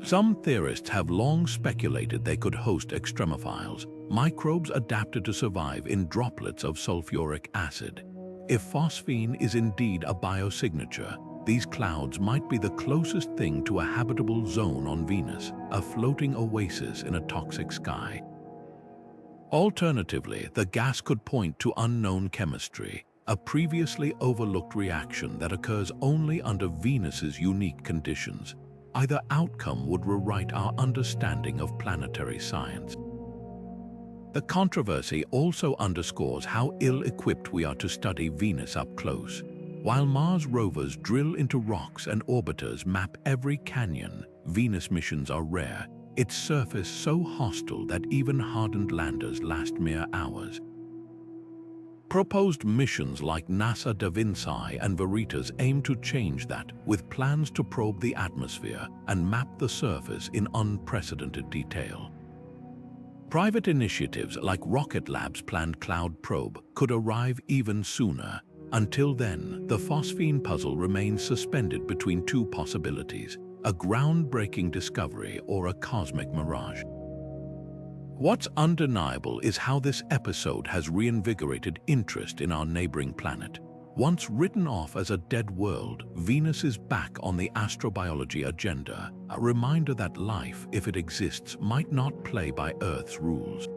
Some theorists have long speculated they could host extremophiles, microbes adapted to survive in droplets of sulfuric acid. If phosphine is indeed a biosignature, these clouds might be the closest thing to a habitable zone on Venus, a floating oasis in a toxic sky. Alternatively, the gas could point to unknown chemistry, a previously overlooked reaction that occurs only under Venus's unique conditions. Either outcome would rewrite our understanding of planetary science. The controversy also underscores how ill-equipped we are to study Venus up close. While Mars rovers drill into rocks and orbiters map every canyon, Venus missions are rare, its surface so hostile that even hardened landers last mere hours. Proposed missions like NASA Da Vinci and Veritas aim to change that, with plans to probe the atmosphere and map the surface in unprecedented detail. Private initiatives like Rocket Lab's planned cloud probe could arrive even sooner. Until then, the phosphine puzzle remains suspended between two possibilities: a groundbreaking discovery or a cosmic mirage. What's undeniable is how this episode has reinvigorated interest in our neighboring planet. Once written off as a dead world, Venus is back on the astrobiology agenda, a reminder that life, if it exists, might not play by Earth's rules.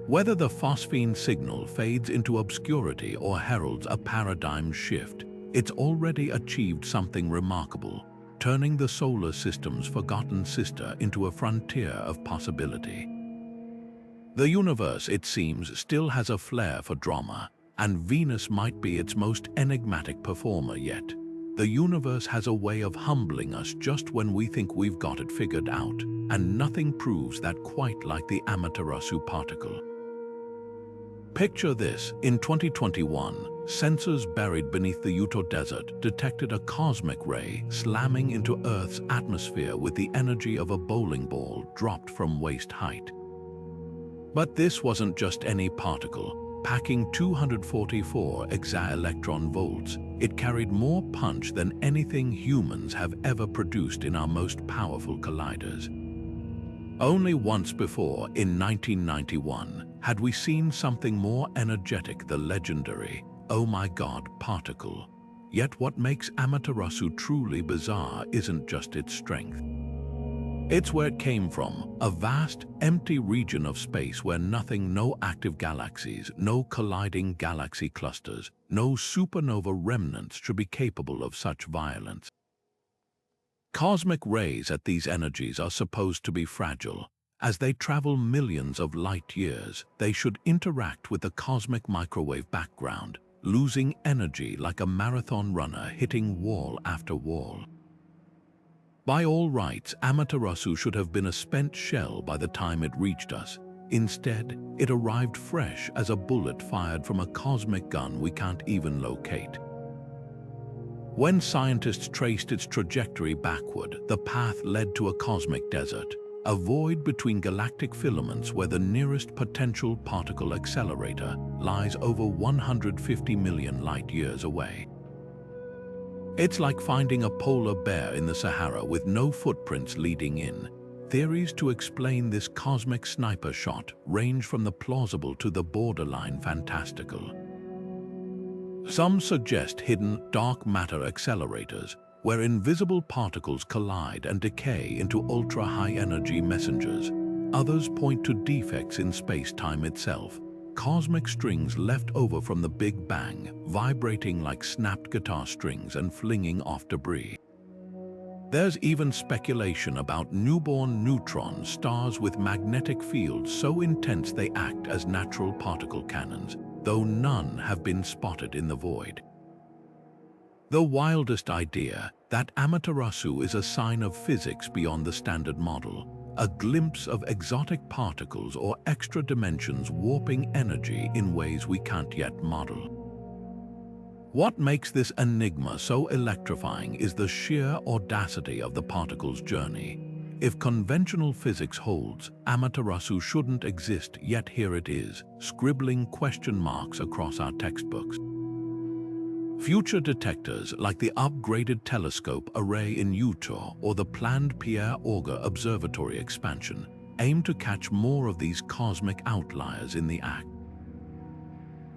Whether the phosphine signal fades into obscurity or heralds a paradigm shift, it's already achieved something remarkable, turning the solar system's forgotten sister into a frontier of possibility. The universe, it seems, still has a flair for drama, and Venus might be its most enigmatic performer yet. The universe has a way of humbling us just when we think we've got it figured out, and nothing proves that quite like the Amaterasu particle. Picture this: in 2021, sensors buried beneath the Utah desert detected a cosmic ray slamming into Earth's atmosphere with the energy of a bowling ball dropped from waist height. But this wasn't just any particle. Packing 244 electron volts, it carried more punch than anything humans have ever produced in our most powerful colliders. Only once before, in 1991, had we seen something more energetic, the legendary, oh my god, particle. Yet what makes Amaterasu truly bizarre isn't just its strength. It's where it came from, a vast, empty region of space where nothing, no active galaxies, no colliding galaxy clusters, no supernova remnants should be capable of such violence. Cosmic rays at these energies are supposed to be fragile. As they travel millions of light years, they should interact with the cosmic microwave background, losing energy like a marathon runner hitting wall after wall. By all rights, Amaterasu should have been a spent shell by the time it reached us. Instead, it arrived fresh as a bullet fired from a cosmic gun we can't even locate. When scientists traced its trajectory backward, the path led to a cosmic desert, a void between galactic filaments where the nearest potential particle accelerator lies over 150 million light-years away. It's like finding a polar bear in the Sahara with no footprints leading in. Theories to explain this cosmic sniper shot range from the plausible to the borderline fantastical. Some suggest hidden dark matter accelerators, where invisible particles collide and decay into ultra-high energy messengers. Others point to defects in space-time itself, cosmic strings left over from the Big Bang, vibrating like snapped guitar strings and flinging off debris. There's even speculation about newborn neutron stars with magnetic fields so intense they act as natural particle cannons, though none have been spotted in the void. The wildest idea, that Amaterasu is a sign of physics beyond the standard model, a glimpse of exotic particles or extra dimensions warping energy in ways we can't yet model. What makes this enigma so electrifying is the sheer audacity of the particle's journey. If conventional physics holds, Amaterasu shouldn't exist, yet here it is, scribbling question marks across our textbooks. Future detectors like the upgraded telescope array in Utah or the planned Pierre Auger Observatory expansion aim to catch more of these cosmic outliers in the act.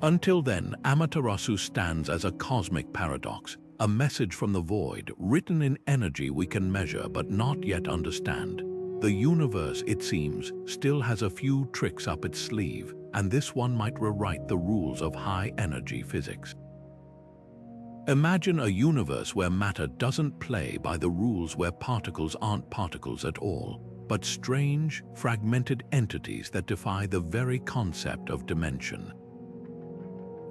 Until then, Amaterasu stands as a cosmic paradox, a message from the void written in energy we can measure but not yet understand. The universe, it seems, still has a few tricks up its sleeve, and this one might rewrite the rules of high-energy physics. Imagine a universe where matter doesn't play by the rules, where particles aren't particles at all, but strange, fragmented entities that defy the very concept of dimension.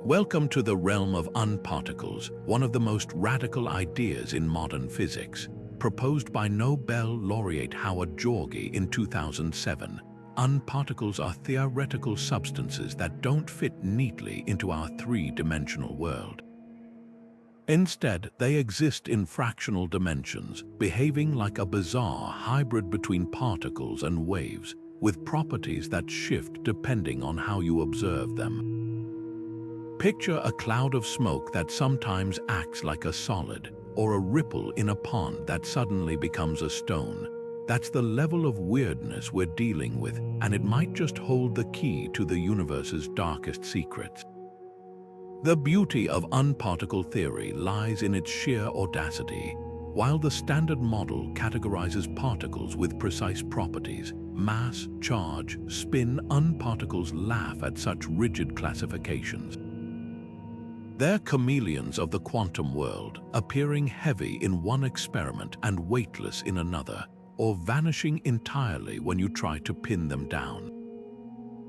Welcome to the realm of unparticles, one of the most radical ideas in modern physics. Proposed by Nobel laureate Howard Georgi in 2007, unparticles are theoretical substances that don't fit neatly into our three-dimensional world. Instead, they exist in fractional dimensions, behaving like a bizarre hybrid between particles and waves, with properties that shift depending on how you observe them. Picture a cloud of smoke that sometimes acts like a solid, or a ripple in a pond that suddenly becomes a stone. That's the level of weirdness we're dealing with, and it might just hold the key to the universe's darkest secrets. The beauty of unparticle theory lies in its sheer audacity. While the standard model categorizes particles with precise properties, mass, charge, spin, unparticles laugh at such rigid classifications. They're chameleons of the quantum world, appearing heavy in one experiment and weightless in another, or vanishing entirely when you try to pin them down.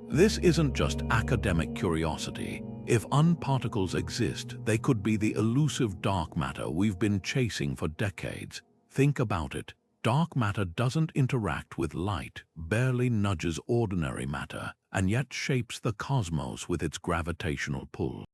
This isn't just academic curiosity. If unparticles exist, they could be the elusive dark matter we've been chasing for decades. Think about it. Dark matter doesn't interact with light, barely nudges ordinary matter, and yet shapes the cosmos with its gravitational pull.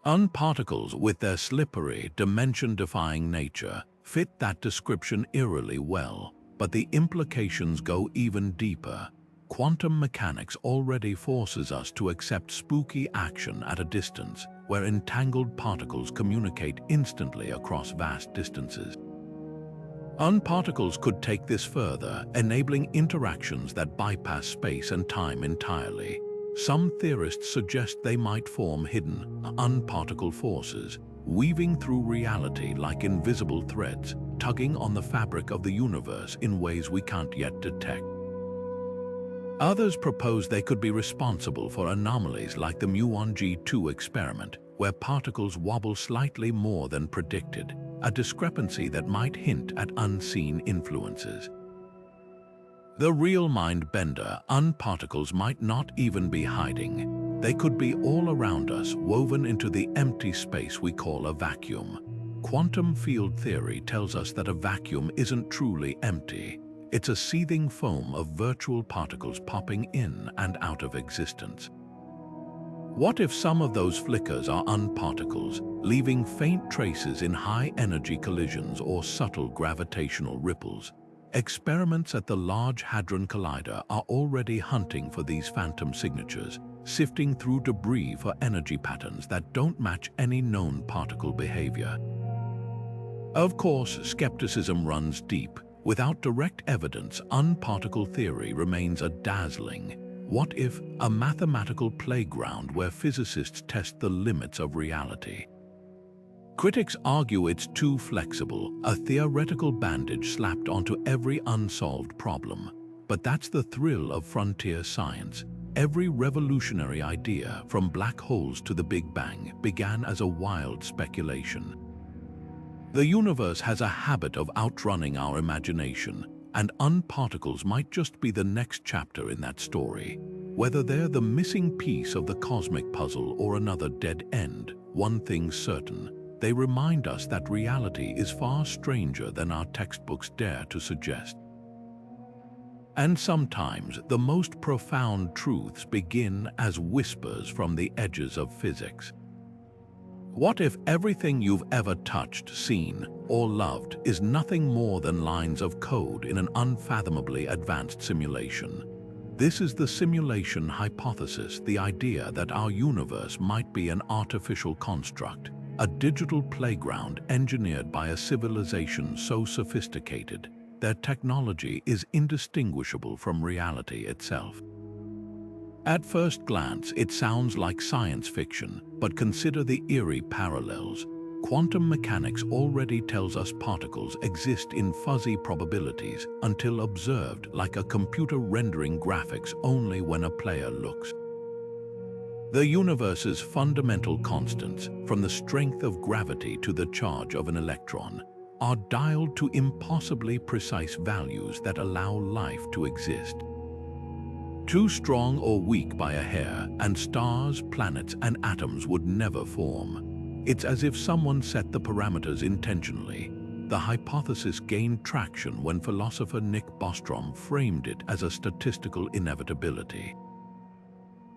Unparticles, with their slippery, dimension-defying nature, fit that description eerily well, but the implications go even deeper. Quantum mechanics already forces us to accept spooky action at a distance, where entangled particles communicate instantly across vast distances. Unparticles could take this further, enabling interactions that bypass space and time entirely. Some theorists suggest they might form hidden, unparticle forces, weaving through reality like invisible threads, tugging on the fabric of the universe in ways we can't yet detect. Others propose they could be responsible for anomalies like the Mu1G2 experiment, where particles wobble slightly more than predicted, a discrepancy that might hint at unseen influences. The real mind-bender, unparticles might not even be hiding. They could be all around us, woven into the empty space we call a vacuum. Quantum field theory tells us that a vacuum isn't truly empty. It's a seething foam of virtual particles popping in and out of existence. What if some of those flickers are unparticles, leaving faint traces in high-energy collisions or subtle gravitational ripples? Experiments at the Large Hadron Collider are already hunting for these phantom signatures, sifting through debris for energy patterns that don't match any known particle behavior. Of course, skepticism runs deep. Without direct evidence, unparticle theory remains a dazzling, what if, a mathematical playground where physicists test the limits of reality. Critics argue it's too flexible, a theoretical bandage slapped onto every unsolved problem. But that's the thrill of frontier science. Every revolutionary idea, from black holes to the Big Bang, began as a wild speculation. The universe has a habit of outrunning our imagination, and unparticles might just be the next chapter in that story. Whether they're the missing piece of the cosmic puzzle or another dead end, one thing's certain: they remind us that reality is far stranger than our textbooks dare to suggest. And sometimes the most profound truths begin as whispers from the edges of physics. What if everything you've ever touched, seen, or loved is nothing more than lines of code in an unfathomably advanced simulation? This is the simulation hypothesis, the idea that our universe might be an artificial construct, a digital playground engineered by a civilization so sophisticated their technology is indistinguishable from reality itself. At first glance, it sounds like science fiction, but consider the eerie parallels. Quantum mechanics already tells us particles exist in fuzzy probabilities until observed like a computer rendering graphics only when a player looks. The universe's fundamental constants, from the strength of gravity to the charge of an electron, are dialed to impossibly precise values that allow life to exist. Too strong or weak by a hair, and stars, planets, and atoms would never form. It's as if someone set the parameters intentionally. The hypothesis gained traction when philosopher Nick Bostrom framed it as a statistical inevitability.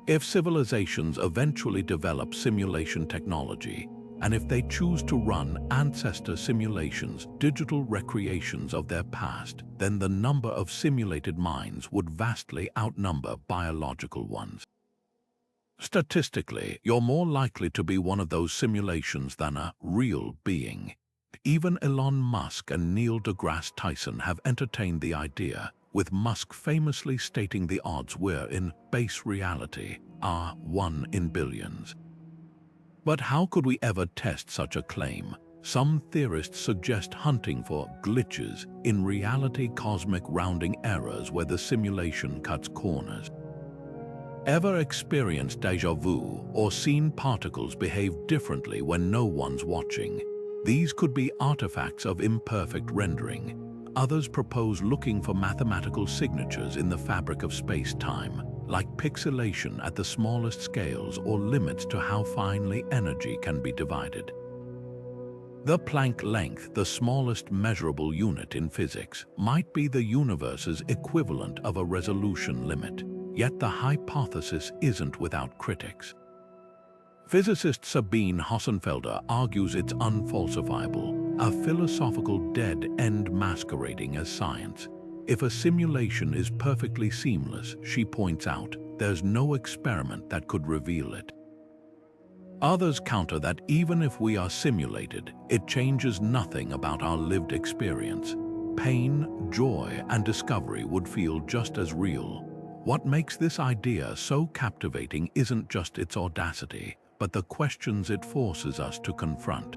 If civilizations eventually develop simulation technology, and if they choose to run ancestor simulations, digital recreations of their past, then the number of simulated minds would vastly outnumber biological ones. Statistically, you're more likely to be one of those simulations than a real being. Even Elon Musk and Neil deGrasse Tyson have entertained the idea, with Musk famously stating the odds we're in base reality are 1 in billions. But how could we ever test such a claim? Some theorists suggest hunting for glitches, in reality cosmic rounding errors where the simulation cuts corners. Ever experienced déjà vu or seen particles behave differently when no one's watching? These could be artifacts of imperfect rendering. Others propose looking for mathematical signatures in the fabric of space-time, like pixelation at the smallest scales or limits to how finely energy can be divided. The Planck length, the smallest measurable unit in physics, might be the universe's equivalent of a resolution limit. yet the hypothesis isn't without critics. Physicist Sabine Hossenfelder argues it's unfalsifiable, a philosophical dead end masquerading as science. If a simulation is perfectly seamless, she points out, there's no experiment that could reveal it. Others counter that even if we are simulated, it changes nothing about our lived experience. Pain, joy, and discovery would feel just as real. What makes this idea so captivating isn't just its audacity, but the questions it forces us to confront.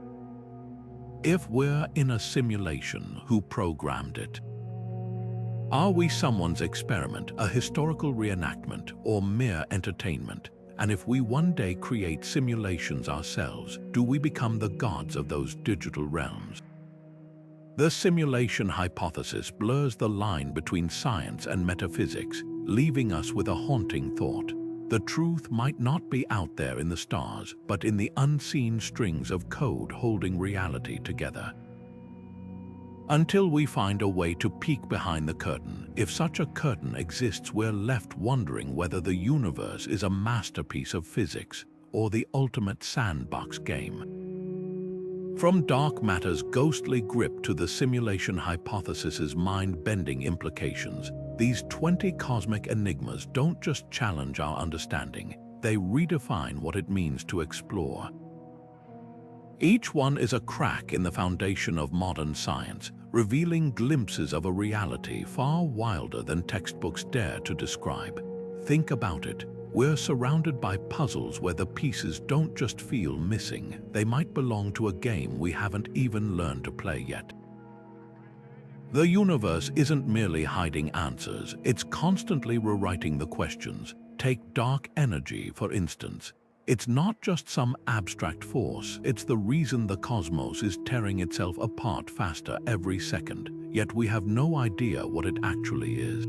If we're in a simulation, who programmed it? Are we someone's experiment, a historical reenactment, or mere entertainment? And if we one day create simulations ourselves, do we become the gods of those digital realms? The simulation hypothesis blurs the line between science and metaphysics, leaving us with a haunting thought. The truth might not be out there in the stars, but in the unseen strings of code holding reality together. Until we find a way to peek behind the curtain, if such a curtain exists, we're left wondering whether the universe is a masterpiece of physics or the ultimate sandbox game. From dark matter's ghostly grip to the simulation hypothesis's mind-bending implications, these 20 cosmic enigmas don't just challenge our understanding, they redefine what it means to explore. Each one is a crack in the foundation of modern science, revealing glimpses of a reality far wilder than textbooks dare to describe. Think about it. We're surrounded by puzzles where the pieces don't just feel missing, they might belong to a game we haven't even learned to play yet. The universe isn't merely hiding answers, it's constantly rewriting the questions. Take dark energy, for instance. It's not just some abstract force, it's the reason the cosmos is tearing itself apart faster every second, yet we have no idea what it actually is.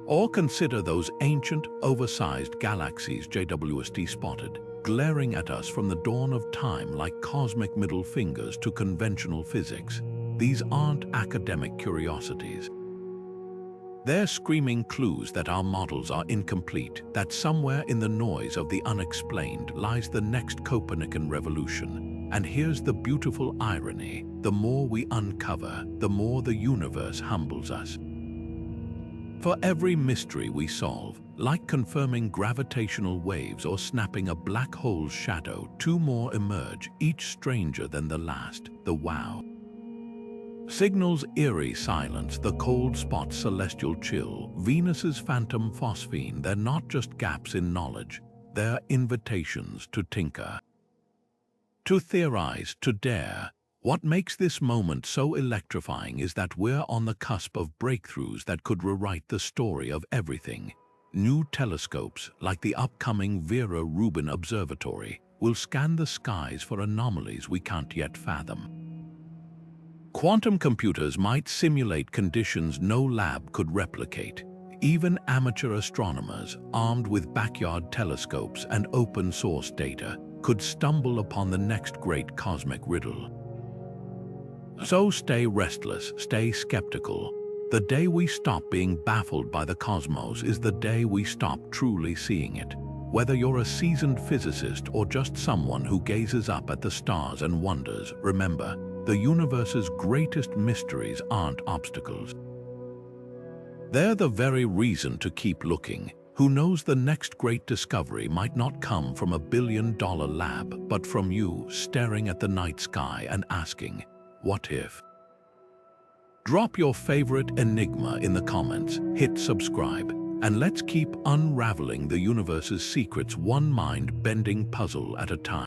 Or consider those ancient, oversized galaxies JWST spotted, glaring at us from the dawn of time like cosmic middle fingers to conventional physics. These aren't academic curiosities. They're screaming clues that our models are incomplete, that somewhere in the noise of the unexplained lies the next Copernican revolution. And here's the beautiful irony: the more we uncover, the more the universe humbles us. For every mystery we solve, like confirming gravitational waves or snapping a black hole's shadow, two more emerge, each stranger than the last. The wow signals eerie silence, the cold spot's celestial chill, Venus's phantom Phosphine. They're not just gaps in knowledge, they're invitations to tinker, to theorize, to dare. What makes this moment so electrifying is that we're on the cusp of breakthroughs that could rewrite the story of everything. New telescopes, like the upcoming Vera Rubin Observatory, will scan the skies for anomalies we can't yet fathom. Quantum computers might simulate conditions no lab could replicate. Even amateur astronomers, armed with backyard telescopes and open-source data, could stumble upon the next great cosmic riddle. So stay restless, stay skeptical. The day we stop being baffled by the cosmos is the day we stop truly seeing it. Whether you're a seasoned physicist or just someone who gazes up at the stars and wonders, remember, the universe's greatest mysteries aren't obstacles. They're the very reason to keep looking. Who knows, the next great discovery might not come from a billion-dollar lab, but from you staring at the night sky and asking, what if? Drop your favorite enigma in the comments, hit subscribe, and let's keep unraveling the universe's secrets, one mind-bending puzzle at a time.